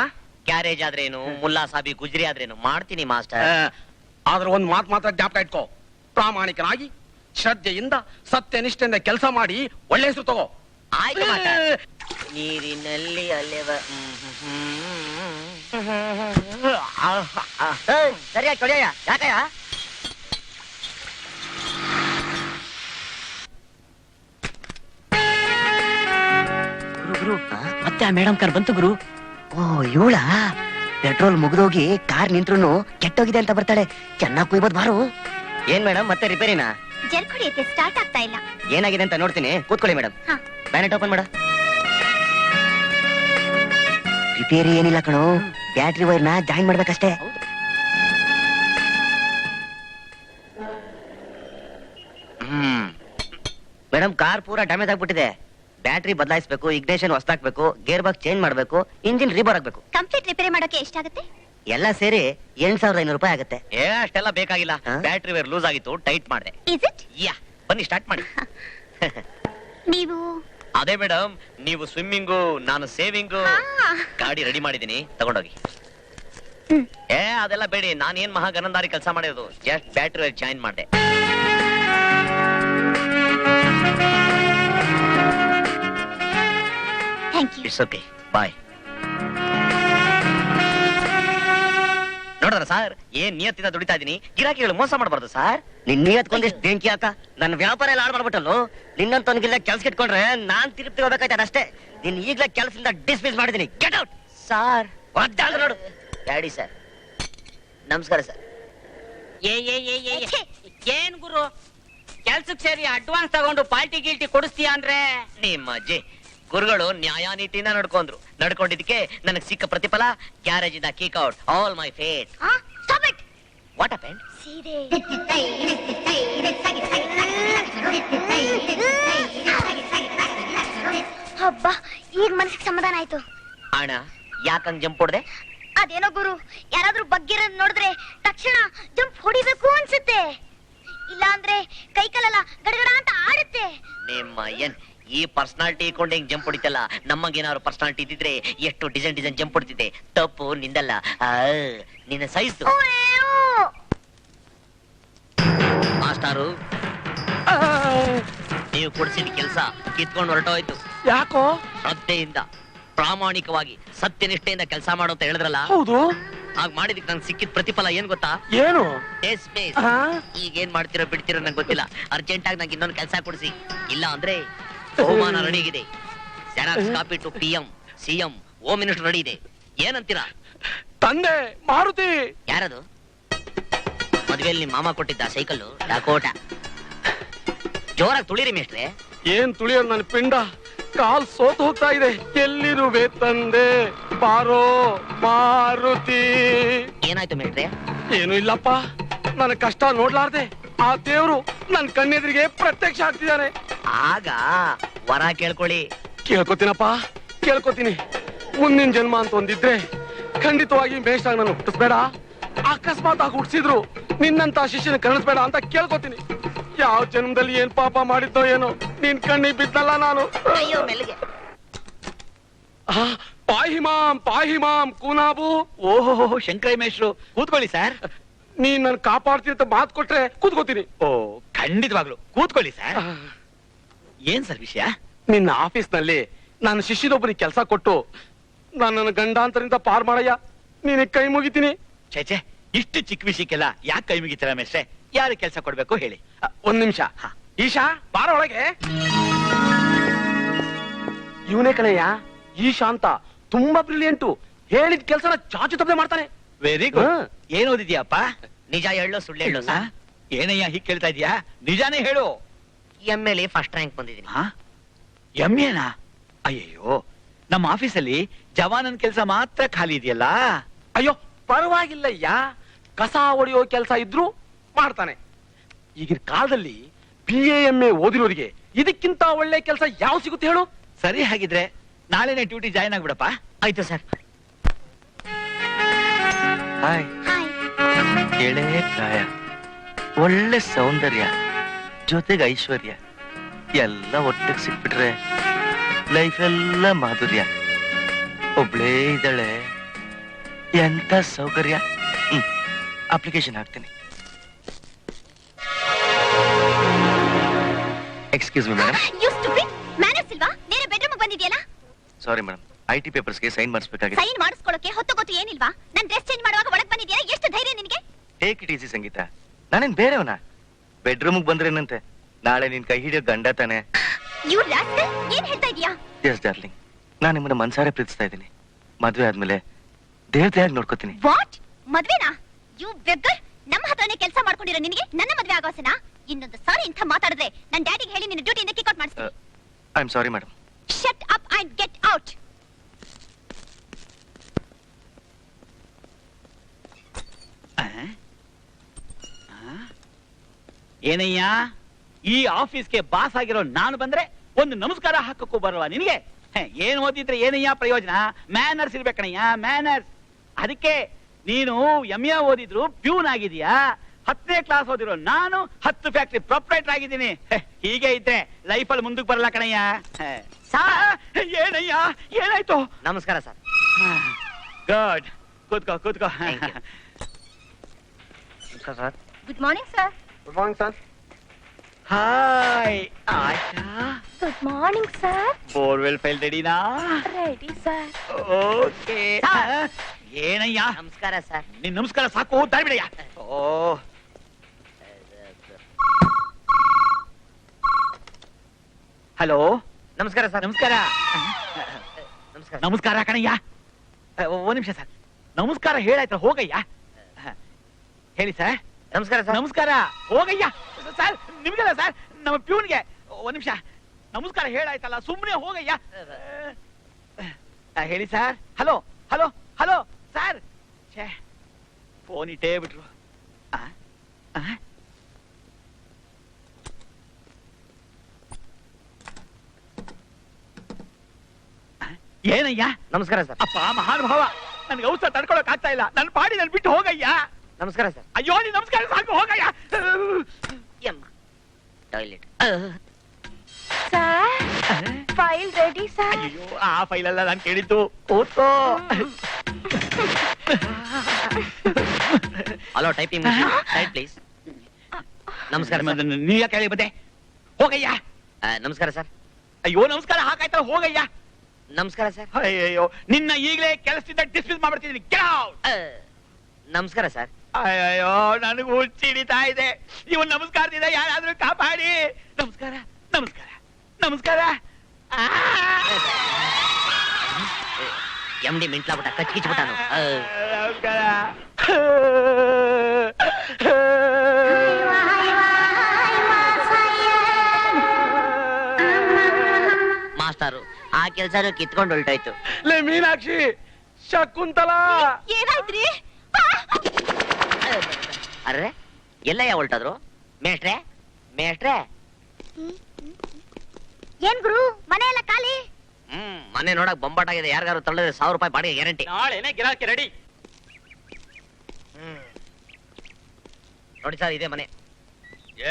ಗ್ಯಾರೇಜ್ ಆದ್ರೇನು, ಮುಲ್ಲಾ ಸಾಬಿ ಗುಜ್ರಿ ಆದ್ರೇನು ಮಾಡ್ತೀನಿ ಮಾಸ್ಟರ್. ಆದ್ರೆ ಒಂದ್ ಮಾತ್ರ ಜ್ಞಾಪಕ ಇಟ್ಕೋ. ಪ್ರಾಮಾಣಿಕನಾಗಿ ಶ್ರದ್ಧೆಯಿಂದ ಸತ್ಯನಿಷ್ಠೆಯಿಂದ ಕೆಲಸ ಮಾಡಿ ಒಳ್ಳೆ ಹೆಸರು ತಗೋ. ಆಯ್ತು ಮಾಸ್ಟರ್. ನೀರಿನಲ್ಲಿ ಅಲೆವ ಸರಿಯಾಗಿ ತೊಳೆಯ. ಯಾಕಯ್ಯ? ಗುರು ಮತ್ತೆ ಆ ಮೇಡಮ್ ಕಾರ್ ಬಂತು ಗುರು. ಓ ಇವಳ ಪೆಟ್ರೋಲ್ ಮುಗಿದೋಗಿ ಕಾರ್ ನಿಂತ್ರು ಕೆಟ್ಟೋಗಿದೆ ಅಂತ ಬರ್ತಾಳೆ. ಚೆನ್ನಾಗಿ ಕುಯ್ಬೋದು ಬಾರು. ಏನ್ ಮೇಡಮ್, ಮತ್ತೆ ರಿಪೇರಿನಾ? ಜರ್ಕುಡಿಯಕ್ಕೆ ಸ್ಟಾರ್ಟ್ ಆಗ್ತಾ ಇಲ್ಲ. ಏನಾಗಿದೆ ಅಂತ ನೋಡ್ತೀನಿ, ಕೂತ್ಕೊಳ್ಳಿ ಮೇಡಮ್. ಬ್ಯಾನೆಟ್ ಓಪನ್ ಮಾಡ. ರಿಪೇರಿ ಏನಿಲ್ಲ ಕಣೋ, ಬ್ಯಾಟ್ರಿ ವೈರ್ನ ಜಾಯಿನ್ ಮಾಡ್ಬೇಕಷ್ಟೇ. ಮೇಡಮ್, ಕಾರ್ ಪೂರಾ ಡ್ಯಾಮೇಜ್ ಆಗ್ಬಿಟ್ಟಿದೆ. ಬ್ಯಾಟ್ರಿ ಬದಲಾಯಿಸಬೇಕು, ಇಗ್ನೇಷನ್ ಹೊಸದಾಕ್ಬೇಕು, ಗೇರ್ ಬಾಕ್ಸ್ ಚೇಂಜ್ ಮಾಡ್ಬೇಕು, ಇಂಜಿನ್ ರೀಬೋರ್ ಆಗ್ಬೇಕು. ಕಂಪ್ಲೀಟ್ ರಿಪೇರಿ ಮಾಡೋಕೆ ಎಷ್ಟಾಗುತ್ತೆ? ಎಲ್ಲ ಸೇರಿ 8,500 ರೂಪಾಯಿ ಆಗುತ್ತೆ. ಅಷ್ಟೆಲ್ಲ ಬೇಕಾಗಿಲ್ಲ. ಬ್ಯಾಟ್ರಿ ವೈರ್ ಲೂಸ್ ಆಗಿತ್ತು, ಟೈಟ್ ಮಾಡಿದೆ. Is it? ಯಾ, ಬನ್ನಿ ಸ್ಟಾರ್ಟ್ ಮಾಡಿ. ನೀವು? ಅದೇ ಮೇಡಮ್, ನೀವು ಸ್ವಿಮ್ಮಿಂಗು, ನಾನು ಸೇವಿಂಗು. ಗಾಡಿ ರೆಡಿ ಮಾಡಿದೀನಿ, ತಗೊಂಡೋಗಿ. ಅದೆಲ್ಲ ಬೇಡಿ, ನಾನೇನ್ ಮಹಾ ಗನಂದಾರಿ ಕೆಲಸ ಮಾಡಿರೋದು. ಜಸ್ಟ್ ಬ್ಯಾಟ್ರಿ ವೈರ್ ಜಾಯಿನ್ ಮಾಡಿದೆ. Thank you. It's okay, bye. ನೋಡ್ರ ಸರ್, ಏನ್ ನಿಯತ್ತಿಂದ ದುಡಿತಾ ಇದೀನಿ. ಗಿರಾಕಿಗಳು ಮೋಸ ಮಾಡಬಾರ್ದು ಸರ್. ನಿನ್ ನಿಯತ್ಕೊಂದಿಷ್ಟು ಬೆಂಕಿ ಹಾಕ. ನನ್ನ ವ್ಯಾಪಾರ ಎಲ್ಲ ಹಾಳು ಮಾಡ್ಬಿಟ್ಟಲ್ಲೋ. ನಿನ್ನಂತವನಿಗೆಲ್ಲ ಕೆಲ್ಸ ಇಟ್ಕೊಂಡ್ರೆ ನಾನ್ ತಿರುಪ್ತಿ ಹೋಗ್ಬೇಕಾಯ್ತದ ಅಷ್ಟೇ. ನಿನ್ ಈಗ್ಲೇ ಕೆಲಸದಿಂದ ಡಿಸ್ಮಿಸ್ ಮಾಡಿದೀನಿ. Get out. ಸಾರ್ ಒದ್ದಾಡ್ದು ನೋಡು. ಡ್ಯಾಡಿ ಸರ್, ನಮಸ್ಕಾರ ಸರ್. ಏನ್ ಗುರು, ಕೆಲ್ಸಕ್ ಸೇರಿ ಅಡ್ವಾನ್ಸ್ ತಗೊಂಡು ಪಾರ್ಟಿ ಗಿಲ್ಟಿ ಕೊಡಿಸ್ತೀಯ ಅಂದ್ರೆ? ನಿಮ್ಮ ಅಜ್ಜಿ ಗುರುಗಳು ನ್ಯಾಯ ನೀತಿಯಿಂದ ನಡ್ಕೊಂಡಿದ್ದಕ್ಕೆ ನನಗೆ ಸಿಕ್ಕ ಪ್ರತಿಫಲ ಗ್ಯಾರೇಜ್ ಇಂದ kick out all my fate. Stop it. What happened? ಸೀರೆ. ಹಬ್ಬ, ಈಗ ಮನಸ್ಸಿಗೆ ಸಮಾಧಾನ ಆಯ್ತು. ಅಣ್ಣ, ಯಾಕಂಗ್ ಜಂಪ್ ಹೊಡ್ದೆ? ಅದೇನೋ ಗುರು, ಯಾರಾದ್ರೂ ಬಗ್ಗಿರೋದ್ ನೋಡಿದ್ರೆ ತಕ್ಷಣ ಜಂಪ್ ಹೊಡಿಬೇಕು ಅನ್ಸುತ್ತೆ. ಇಲ್ಲ ಅಂದ್ರೆ ಕೈ ಕಾಲೆಲ್ಲ ಗಡಗಡ ಅಂತ ಆಡುತ್ತೆ. ನಿಮ್ಮ ಏನ್ ಈ ಪರ್ಸನಾಲಿಟಿ ಕೊಂಡು ಹೆಂಗ್ ಜಂಪ್ ಹೊಡಿತಲ್ಲ, ನಮ್ಮಂಗೇನಾದ್ರು ಪರ್ಸನಾಲಿಟಿ ಇದ್ದಿದ್ರೆ ಎಷ್ಟು ಡಿಸೈನ್ ಜಂಪ್ ಹೊಡಿತಿದ್ದೆ. ತಪ್ಪು ನಿಂದಲ್ಲ, ನಿನ್ನ ಸೈಜ್. ಮಾಸ್ಟಾರು, ನೀವು ಕೊಡ್ಸಿದ ಕೆಲಸ ಕಿತ್ಕೊಂಡು ಹೊರಟೋಯ್ತು. ಯಾಕೋ? ಶ್ರದ್ಧೆಯಿಂದ ಪ್ರಾಮಾಣಿಕವಾಗಿ ಸತ್ಯನಿಷ್ಠೆಯಿಂದ ಕೆಲಸ ಮಾಡೋ ಅಂತ ಹೇಳಿದ್ರಲ್ಲ. ಹೌದು. ಹಾಗ್ ಮಾಡಿದಕ್ಕೆ ನಂಗೆ ಸಿಕ್ಕಿದ ಪ್ರತಿಫಲ ಏನ್ ಗೊತ್ತಾ? ಏನು? ಈಗ ಏನ್ ಮಾಡ್ತಿರೋ ಬಿಡ್ತಿರೋ ನಂಗೆ ಗೊತ್ತಿಲ್ಲ. ಅರ್ಜೆಂಟ್ ಆಗಿ ನಂಗೆ ಇನ್ನೊಂದು ಕೆಲಸ ಕೊಡಿಸಿ, ಇಲ್ಲ ಅಂದ್ರೆ ಬಹುಮಾನ ರೆಡಿ ಇದೆ. Xerox copy to PM, CM, home minister ready ಇದೆ. ಏನಂತೀರಾ? ತಂದೆ ಮಾರುತಿ. ಯಾರದು? ಮದ್ವೆಯಲ್ಲಿ ನಿಮ್ ಮಾಮ ಕೊಟ್ಟಿದ್ದ ಸೈಕಲ್ ಡಕೋಟ. ಜೋರಾಗಿ ತುಳಿರಿ ಮೇಷ್ಟ್ರೆ. ಏನ್ ತುಳಿಯೋದು ನನ್ನ ಪಿಂಡ? ಕಾಲ್ ಸೋತು ಹೋಗ್ತಾ ಇದೆ. ಎಲ್ಲಿರುವೆ ತಂದೆ ಬಾರೋ ಮಾರುತಿ. ಏನಾಯ್ತು ಮೇಷ್ಟ್ರೆ? ಏನು ಇಲ್ಲಪ್ಪ, ನನ್ನ ಕಷ್ಟ ನೋಡ್ಲಾರ್ದೆ ಆ ದೇವ್ರು ನನ್ ಕಣ್ಣೆದ್ರಿಗೆ ಪ್ರತ್ಯಕ್ಷ ಆಗ್ತಿದ್ದಾನೆ. ಆಗ ವರ ಕೇಳ್ಕೊಳ್ಳಿ. ಕೇಳ್ಕೊತೀನಪ್ಪ, ಕೇಳ್ಕೊತೀನಿ. ಮುಂದಿನ ಜನ್ಮ ಅಂತ ಒಂದಿದ್ರೆ ಖಂಡಿತವಾಗಿ ಮೇಷ್ಟಾಗ ನಾನು ಹುಟ್ಟಿಸ್ಬೇಡ. ಅಕಸ್ಮಾತ್ ಆಗಿ ಹುಟ್ಟಿಸಿದ್ರು ನಿನ್ನಂತ ಶಿಷ್ಯನ ಕಳಿಸ್ಬೇಡ ಅಂತ ಕೇಳ್ಕೊತೀನಿ. ಯಾವ ಜನ್ಮದಲ್ಲಿ ಏನ್ ಪಾಪ ಮಾಡಿದ್ದೋ ಏನೋ, ನಿನ್ ಕಣ್ಣಿಗೆ ಬಿದ್ದಲ್ಲ ನಾನು. ಅಯ್ಯೋ ಮೆಲ್ಲಿಗೆ. ಪಾಹಿಮಾಂ ಪಾಹಿಮಾಂ ಕೂನಾಬು. ಓಹೋ, ಶಂಕರಯ್ಯ ಮೇಷ್ಟ್ರು, ಕೂತ್ಕೊಳ್ಳಿ ಸರ್. ನೀನ್ ನನ್ ಕಾಪಾಡ್ತೀನಿ ಅಂತ ಮಾತು ಕೊಟ್ರೆ ಕೂತ್ಕೋತೀನಿ. ಓ ಖಂಡಿತವಾಗ್ಲು ಕೂತ್ಕೊಳ್ಳಿ ಸರ್. ಏನ್ ಸರ್ ವಿಷಯ? ನಿನ್ನ ಆಫೀಸ್ ನಲ್ಲಿ ನಾನು ಶಿಷ್ಯನೊಬ್ಬನಿಗೆ ಕೆಲಸ ಕೊಟ್ಟು ನನ್ನ ಗಂಡಾಂತರಿಂದ ಪಾರ್ ಮಾಡಯ್ಯ, ನೀನ್ ಕೈ ಮುಗಿತೀನಿ. ಛೇ ಇಷ್ಟು ಚಿಕ್ಕ ವಿಷಯಕ್ಕೆಲ್ಲ ಯಾಕೆ ಕೈ ಮುಗಿತೀರ ಮೇಷ್ಟ್ರೆ? ಯಾರು ಕೆಲಸ ಕೊಡ್ಬೇಕು ಹೇಳಿ. ಒಂದ್ ನಿಮಿಷ. ಈಶಾ ಬಾರ ಒಳಗೆ. ಇವನೇ ಕಣಯ್ಯ ಈಶಾ ಅಂತ, ತುಂಬಾ ಬ್ರಿಲಿಯಂಟು. ಹೇಳಿದ ಕೆಲಸನ ಚಾಚು ತಪ್ಪದೆ ಮಾಡ್ತಾನೆ. Very good. ಏನ್ ಓದಿದ್ಯಪ್ಪ? ನಿಜ ಹೇಳು ಸುಳ್ಳು ಹೇಳು ಸರ್? ಏನಯ್ಯ ಹೀಗ್ ಕೇಳ್ತಾ ಇದೀಯಾ? ನಿಜಾನೇ ಹೇಳು. MLA ಫಸ್ಟ್ ರ್ಯಾಂಕ್ ಬಂದಿದ್ದೀನಿ. MA? ಅಯ್ಯಯ್ಯೋ, ನಮ್ಮ ಆಫೀಸಲ್ಲಿ ಜವಾನನ್ ಕೆಲಸ ಮಾತ್ರ ಖಾಲಿ ಇದೆಯಲ್ಲ. ಅಯ್ಯೋ ಪರವಾಗಿಲ್ಲಯ್ಯ, ಕಸ ಹೊಡೆಯೋ ಕೆಲಸ ಇದ್ರು ಮಾಡ್ತಾನೆ. ಈಗಿನ ಕಾಲದಲ್ಲಿ BA MA ಓದಿರೋರಿಗೆ ಇದಕ್ಕಿಂತ ಒಳ್ಳೆ ಕೆಲಸ ಯಾವ ಸಿಗುತ್ತೆ ಹೇಳು? ಸರಿ, ಹಾಗಿದ್ರೆ ನಾಳೆನೆ ಡ್ಯೂಟಿ ಜಾಯ್ನ್ ಆಗ್ಬಿಡಪ್ಪ. ಆಯ್ತು ಸರ್. ಹಾಯ್. ಎಳೆ ಪ್ರಾಯ, ಒಳ್ಳೆ ಸೌಂದರ್ಯ, ಜೊತೆಗೆ ಐಶ್ವರ್ಯ ಎಲ್ಲ ಒಟ್ಟಿಗೆ ಸಿಕ್ಬಿಟ್ರೆ ಲೈಫ್ ಎಲ್ಲ ಮಾಧುರ್ಯ. ಒಬ್ಳೇ ಇದ್ದಾಳೆ, ಎಂತ ಸೌಕರ್ಯ. ಅಪ್ಲಿಕೇಶನ್ ಹಾಕ್ತೀನಿ. Excuse me madam. Sorry madam, IT ಪೇಪರ್ಸ್ಗೆ ಸೈನ್ ಮಾಡಿಸ್ಬೇಕಾಗಿದೆ. ಸೈನ್ ಮಾಡಿಸ್ಕೊಳ್ಳೋಕೆ ಹೊತ್ತು ಗೊತ್ತು ಏನಿಲ್ವಾ? ನನ್ ಡ್ರೆಸ್ ಚೇಂಜ್ ಮಾಡುವಾಗ ಒಳಗೆ ಬಂದಿದ್ಯಾ? ಎಷ್ಟು ಧೈರ್ಯ ನಿನಗೆ? ಟೇಕ್ ಇಟ್ ಈಸಿ ಸಂಗೀತ, ನಾನೇನ್ ಬೇರೆವನ? ಬೆಡ್ರೂಮ್ಗೆ ಬಂದ್ರೇನಂತೆ, ನಾಳೆ ನಿನ್ ಕೈ ಹಿಡಿಯೋ ಗಂಡ ತಾನೆ. ಏನ್ ಹೇಳ್ತಾ ಇದೀಯಾ? ಎಸ್ ಡಾರ್ಲಿಂಗ್, ನಾನು ನಿಮ್ಮನ್ನ ಮನ್ಸಾರೆ ಪ್ರೀತಿಸ್ತಾ ಇದ್ದೀನಿ. ಮದ್ವೆ ಆದ್ಮೇಲೆ ದೇವತೆಯಾಗಿ ನೋಡ್ಕೋತೀನಿ. ವಾಟ್? ಮದ್ವೆನಾ? You beggar! ನಮ್ಮ ಹತ್ರನೇ ಕೆಲಸ ಮಾಡ್ಕೊಂಡಿರೋ ನಿನಗೆ ನನ್ನ ಮದ್ವೆ ಆಗೋಸನಾ? ಇನ್ನೊಂದು ಸಾರಿ ಇಂಥ ಮಾತಾಡಿದ್ರೆ ನನ್ನ ಡ್ಯಾಡಿಗೆ ಹೇಳಿ ನಿನ್ನ ಡ್ಯೂಟಿಯಿಂದ ಕಿಕ್ ಔಟ್ ಮಾಡಿಸ್ತೀನಿ. I am sorry madam. Shut up and get out. ಏನಯ್ಯ, ಈ ಆಫೀಸ್ಗೆ ಬಾಸ್ ಆಗಿರೋ ನಾನು ಬಂದ್ರೆ ಒಂದು ನಮಸ್ಕಾರ ಹಾಕಕ್ಕೂ ಬರಲ್ವಾ ನಿನಗೆ? ಏನ್ ಓದಿದ್ರೆ ಏನಯ್ಯ ಪ್ರಯೋಜನ? ಮ್ಯಾನರ್ಸ್ ಇರ್ಬೇಕಣಯ್ಯ, ಮ್ಯಾನರ್ಸ್. ಅದಕ್ಕೆ ನೀನು MA ಓದಿದ್ರು ಪ್ಯೂನ್ ಆಗಿದೀಯಾ, 10ನೇ ಕ್ಲಾಸ್ ಓದಿರೋ ನಾನು 10 ಫ್ಯಾಕ್ಟ್ರಿ ಪ್ರೊಪ್ರೈಟರ್ ಆಗಿದ್ದೀನಿ. ಹೀಗೆ ಇದ್ರೆ ಲೈಫಲ್ಲಿ ಮುಂದಕ್ಕೆ ಬರಲ್ಲ ಕಣಯ್ಯ. ಏನಯ್ಯ, ಏನಾಯ್ತು? ನಮಸ್ಕಾರ ಸರ್. ಗುಡ್, ಕೂತ್ಕೋ ಕೂತ್ಕೋ. ನಮಸ್ಕಾರ sir. Good morning sir. Good morning sir. Hi Asha. Good morning sir. Borewell file ರೆಡಿನಾ? Ready sir. ಓಕೆ. ಏನಯ್ಯ? ನಮಸ್ಕಾರ ಸರ್. ನಿನ್ ನಮಸ್ಕಾರ ಸಾಕು, ದಾರಿ ಬಿಡಯ್ಯ. ಓ, ಹಲೋ. ನಮಸ್ಕಾರ ಸರ್. ನಮಸ್ಕಾರ. ನಮಸ್ಕಾರ. ನಮಸ್ಕಾರ ಕಣಯ್ಯ. ಒಂದ್ ನಿಮಿಷ ಸರ್, ನಮಸ್ಕಾರ ಹೇಳಾಯ್ತು, ಹೋಗಯ್ಯ. ಹೇಳಿ ಸರ್. ನಮಸ್ಕಾರ ಸರ್. ನಮಸ್ಕಾರ, ಹೋಗಯ್ಯ. ಸರ್ ನಿಮ್ಗಲ್ಲ ಸರ್, ನಮ್ಮ ಪ್ಯೂನ್ಗೆ. ಒಂದ್ ನಿಮಿಷ, ನಮಸ್ಕಾರ ಹೇಳಾಯ್ತಲ್ಲ, ಸುಮ್ಮನೆ ಹೋಗಯ್ಯ. ಹೇಳಿ sir. Hello hello hello sir. Phone ಇಟ್ಟೇ ಬಿಟ್ರು. ಏನಯ್ಯ? ನಮಸ್ಕಾರ ಸರ್. ಅಪ್ಪ ಮಹಾನುಭಾವ, ನನ್ಗೆ ಔಷಧ ತಡ್ಕೊಳಕ್ ಆಗ್ತಾ ಇಲ್ಲ. ನನ್ ಪಾಡಿ ನನ್ ಬಿಟ್ಟು ಹೋಗಯ್ಯ. ನಮಸ್ಕಾರ ಸರ್. ಅಯ್ಯೋ, ನೀನ್ ನಮಸ್ಕಾರ ಸಾಕು, ಹೋಗಯ್ಯ. Toilet. Sir, file ready sir. ಅಯ್ಯೋ, ಆ ಫೈಲ್ ಅಲ್ಲ ನಾನು ಕೇಳಿದ್ದು. ಕೂತ್ಕೋ. ಹಲೋ, ಟೈಪಿಂಗ್ ಟೈಪ್ ಪ್ಲೀಸ್. ನಮಸ್ಕಾರ ಸರ್. ನೀ ಯಾಕೆ ಹೇಳಿ ಬಂದೆ? ಹೋಗಯ್ಯ. ನಮಸ್ಕಾರ ಸರ್. ಅಯ್ಯೋ, ನಮಸ್ಕಾರ ಹಾಕಾಯ್ತಲ್ಲ, ಹೋಗಯ್ಯ. ನಮಸ್ಕಾರ ಸರ್. ಅಯ್ಯೋ, ನಿನ್ನ ಈಗಲೇ ಕೆಲಸದಿಂದ ಡಿಸ್ಮಿಸ್ ಮಾಡ್ಬಿಡ್ತಿದ್ದೀನಿ. Get out. ನಮಸ್ಕಾರ ಸರ್. ಅಯ್ಯೋ, ನನಗೂ ಹುಚ್ಚಿಡಿತಾ ಇದೆ. ಇವನ್ ನಮಸ್ಕಾರದಿಂದ ಯಾರಾದ್ರೂ ಕಾಪಾಡಿ. ನಮಸ್ಕಾರ ನಮಸ್ಕಾರ ನಮಸ್ಕಾರ. MD ಮಿಂಟ್ಲಾಬಿಟ್ಟ, ಕಚ್ಕಿಚ್ಬಿಟ್ಟಾನು. ನಮಸ್ಕಾರ. ಮಾಸ್ಟರು, ಆ ಕೆಲ್ಸನೂ ಕಿತ್ಕೊಂಡು ಹೊಲ್ಟಾಯ್ತು. ಲೇ ಮೀನಾಕ್ಷಿ, ಶಕುಂತಲಾ, ಏನಾಯ್ತ್ರಿ? ಅರ್ರೆ, ಎಲ್ಲಯ್ಯ ಹೊಲ್ಟಾದ್ರು? ಮೇಷ್ಟ್ರೆ ಮೇಷ್ಟ್ರೆ. ಏನ್ ಗುರು, ಮನೆ ಎಲ್ಲ ಖಾಲಿ? ಮನೆ ನೋಡಕ್ ಬೊಂಬಾಟಾಗಿದೆ. ಯಾರಿಗಾರು ತಳ್ಳಿದ್ರೆ 1000 ರೂಪಾಯಿ ಬಾಡಿಗೆ ಗ್ಯಾರಂಟಿ. ನಾಳೆನೆ ಗಿರಾಕಿ ರೆಡಿ. ನೋಡಿ ಸರ್, ಇದೆ ಮನೆ.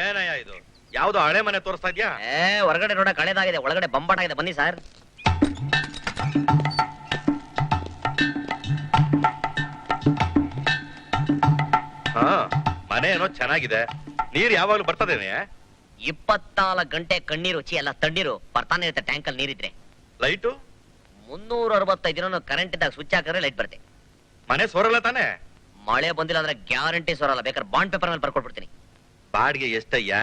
ಏನಯ್ಯ ಇದು? ಯಾವ್ದೋ ಹಳೆ ಮನೆ ತೋರಿಸ್ತಾ ಇದ್ಯಾ? ಹೊರಗಡೆ ನೋಡಕ್ ಹಳೇದಾಗಿದೆ, ಒಳಗಡೆ ಬೊಂಬಾಟಾಗಿದೆ. ಬನ್ನಿ ಸರ್. ಹಾ ಮನೆ ಏನೋ ಚೆನ್ನಾಗಿದೆ, ನೀರ್ ಯಾವಾಗ್ಲೂ ಬರ್ತದೇನೆ. 24 ಗಂಟೆ ಕಣ್ಣೀರು ರುಚಿ ಎಲ್ಲ ತಣ್ಣೀರು ಬರ್ತಾನೆ ಇರುತ್ತೆ ಟ್ಯಾಂಕ್ ಅಲ್ಲಿ ನೀರಿದ್ರೆ. ಲೈಟು 365 ದಿನ ಕರೆಂಟ್ ಇದ್ದಾಗ ಸ್ವಿಚ್ ಹಾಕಿದ್ರೆ ಲೈಟ್ ಬರುತ್ತೆ. ಮನೆ ಸೋರಲ್ಲ ತಾನೆ? ಮಳೆ ಬಂದಿಲ್ಲ ಅಂದ್ರೆ ಗ್ಯಾರಂಟಿ ಸೋರಲ್ಲ. ಬೇಕಾದ್ರೆ ಬಾಂಡ್ ಪೇಪರ್ ಮೇಲೆ ಬರ್ಕೊಟ್ಬಿಡ್ತೀನಿ. ಬಾಡಿಗೆ ಎಷ್ಟಯ್ಯ?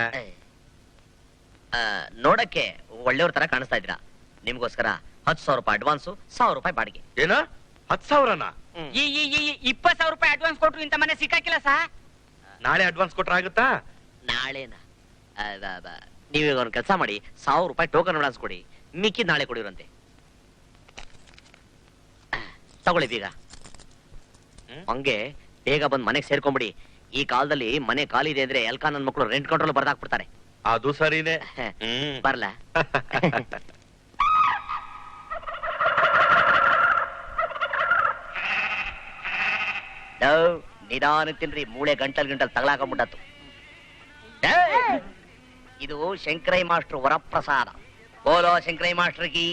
ನೋಡಕ್ಕೆ ಒಳ್ಳೆಯವ್ರ ತರ ಕಾಣಿಸ್ತಾ ಇದ್ದೀರಾ. ನಿಮ್ಗೋಸ್ಕರ 10,000 ರೂಪಾಯಿ ಅಡ್ವಾನ್ಸು, 1,000 ರೂಪಾಯಿ ಬಾಡಿಗೆ. ಏನ 10,000ನ? ಈ 20,000 ರೂಪಾಯಿ ಅಡ್ವಾನ್ಸ್ ಕೊಟ್ರು ಇಂತ ಮನೆ ಸಿಕ್ಕಾಕಿಲ್ಲ ಸಾ. ನಾಳೆ ಅಡ್ವಾನ್ಸ್ ಕೊಟ್ರ ಆಗುತ್ತಾ? ನಾಳೆನ ನೀವೀಗ ಒಂದು ಕೆಲಸ ಮಾಡಿ, 1,000 ರೂಪಾಯಿ ಟೋಕನ್ ಅಡ್ವಾನ್ಸ್ ಕೊಡಿ, ಮಿಕ್ಕಿದ್ ನಾಳೆ ಕೊಡಿರಂತೆ. ತಗೊಳ್ಳಿ ಬೀಗ. ಹಂಗೆ ಬೇಗ ಬಂದ್ ಮನೆಗೆ ಸೇರ್ಕೊಂಬಿಡಿ. ಈ ಕಾಲದಲ್ಲಿ ಮನೆ ಖಾಲಿ ಇದೆ ಅಂದ್ರೆ ಎಲ್ಕ ನನ್ನ ಮಕ್ಕಳು ರೆಂಟ್ ಕಂಟ್ರೋಲ್ ಬರ್ದಾಕ್ಬಿಡ್ತಾರೆ. ಅದು ಸರಿನೇ. ಬರ್ಲ ನಿಧಾನ ತಿನ್ರಿ, ಮೂಳೆ ಗಂಟಲ್ ತಗಲಾಕೊಂಡ್ಬಿಟ್ಟತ್ತು. ಇದು ಶಂಕರೈ ಮಾಸ್ಟರ್ ವರಪ್ರಸಾದ. ಬೋಲೋ ಶಂಕರೈ ಮಾಸ್ಟರ್ ಕಿ,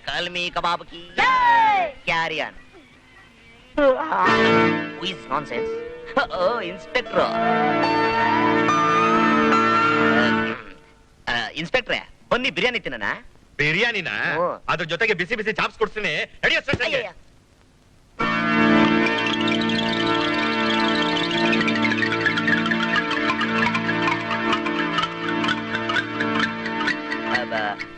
ಕಲ್ಮಿ ಕಬಾಬ್ ಕಿ, ಕ್ಯಾರಿಯನ್. Who is nonsense? Oh, Inspector. ಇನ್ಸ್ಪೆಕ್ಟ್ರೆ ಬನ್ನಿ, ಬಿರಿಯಾನಿ ತಿನ್ನೋಣ. ಬಿರಿಯಾನಿನ? ಅದ್ರ ಜೊತೆಗೆ ಬಿಸಿ ಬಿಸಿ ಚಾಪ್ಸ್ ಕೊಡ್ತೀನಿ.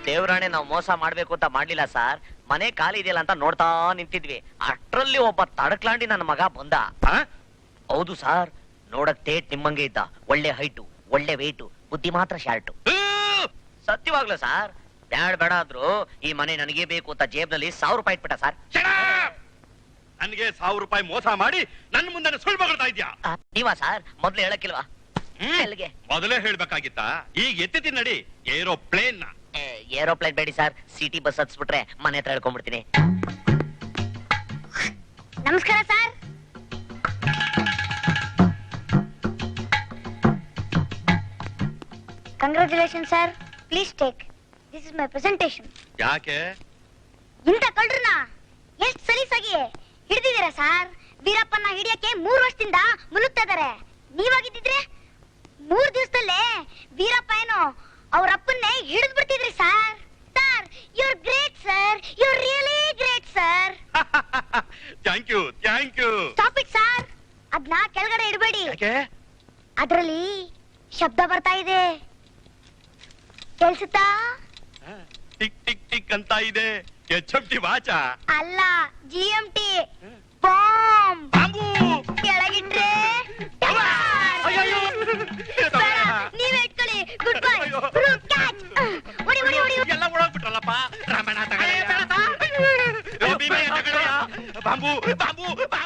ದೇವರಾಣೆ ನಾವು ಮೋಸ ಮಾಡ್ಬೇಕು ಅಂತ ಮಾಡ್ಲಿಲ್ಲ ಸರ್. ಮನೆ ಖಾಲಿ ಇದೆಯಲ್ಲ ಅಂತ ನೋಡ್ತಾ ನಿಂತಿದ್ವಿ. ಅಷ್ಟ್ರಲ್ಲಿ ಒಬ್ಬ ತಡಕ್ಲಾಂಡಿ ನನ್ನ ಮಗ ಬಂದ. ಹೌದು ಸರ್, ನೋಡಕ್ ತೇಟ್ ನಿಮ್ಮಂಗೆ ಇದ್ದ. ಒಳ್ಳೆ ಹೈಟು, ಒಳ್ಳೆ ವೆಯ್ಟು, ಬುದ್ಧಿ ಮಾತ್ರ ಶಾರ್ಟು. ಸತ್ಯವಾಗ್ಲು ಸರ್, ಬೇಡ ಆದ್ರೂ ಈ ಮನೆ ನನಗೆ ಬೇಕು ಅಂತ ಜೇಬ್ನಲ್ಲಿ 1,000 ರೂಪಾಯಿ ಇಟ್ಬಿಟ್ಟ ಸರ್. ನನಗೆ 1,000 ರೂಪಾಯಿ ಮೋಸ ಮಾಡಿ ನನ್ನ ಮುಂದೆ ಸುಳ್ಳು ಮಗಳ್ತಾ ಇದ್ಯಾ? ನೀವಾ ಸರ್? ಮೊದ್ಲು ಹೇಳಕ್ಕಿಲ್ವಾ? ಮೊದಲೇ ಹೇಳ್ಬೇಕಾಗಿತ್ತ? ಈಗ ಎತ್ತಿತಿ ನಡಿ ಏರೋಪ್ಲೇನ್. ಏರೋಪ್ಲೇನ್ ಬೇಡಿ ಸರ್, ಸಿಟಿ ಬಸ್ ಹತ್ಸ್ಬಿಟ್ರೆ ಮನೆ ಹತ್ರ ಹೇಳ್ಕೊಂಡ್ಬಿಡ್ತೀನಿ. ನಮಸ್ಕಾರ sir. Congratulation sir. Please take. This is my presentation. ಯಾಕೆ ಇಂಥ ಕಳ್ರನ್ನ ಎಷ್ಟು ಸಲೀಸಾಗಿ ಹಿಡಿದಿದ್ದೀರಾ ಸರ್? ವೀರಪ್ಪನ ಹಿಡಿಯಕ್ಕೆ 3 ವರ್ಷದಿಂದ ಮುಲುಗ್ತಾ ಇದಾರೆ. ನೀವಾಗಿದ್ದಿದ್ರೆ 3 ದಿವಸದಲ್ಲೇ ವೀರಪ್ಪ ಏನು ಅವ್ರ ಅಪ್ಪನ್ನೇ ಹಿಡಿದು ಬಿಡ್ತಿದ್ರಿ sir. Sir, you are great sir. You are really great sir. Thank you. Stop it sir. ಅದನ್ನ ಕೆಳಗಡೆ ಇಡಬೇಡಿ. ಅದರಲ್ಲಿ ಶಬ್ದ ಬರ್ತಾ ಇದೆ. ಕೇಳಿಸುತ್ತಾ? ಟಿಕ್ ಟಿಕ್ ಟಿಕ್ ಅಂತ ಇದೆ. HMT ವಾಚ ಅಲ್ಲ, GMT ಬಾಂಬ್. ಕೆಳಗಿಟ್ರೆ ನೀವೇ ಇಟ್ಕೊಳ್ಳಿ. Good bye. ಎಲ್ಲ ಓಡೋಗ್ಬಿಟ್ರಲ್ಲಪ್ಪ. ರಾಮಣ್ಣ ತಗೊಳ್ಳಿ. Bomb bomb bomb.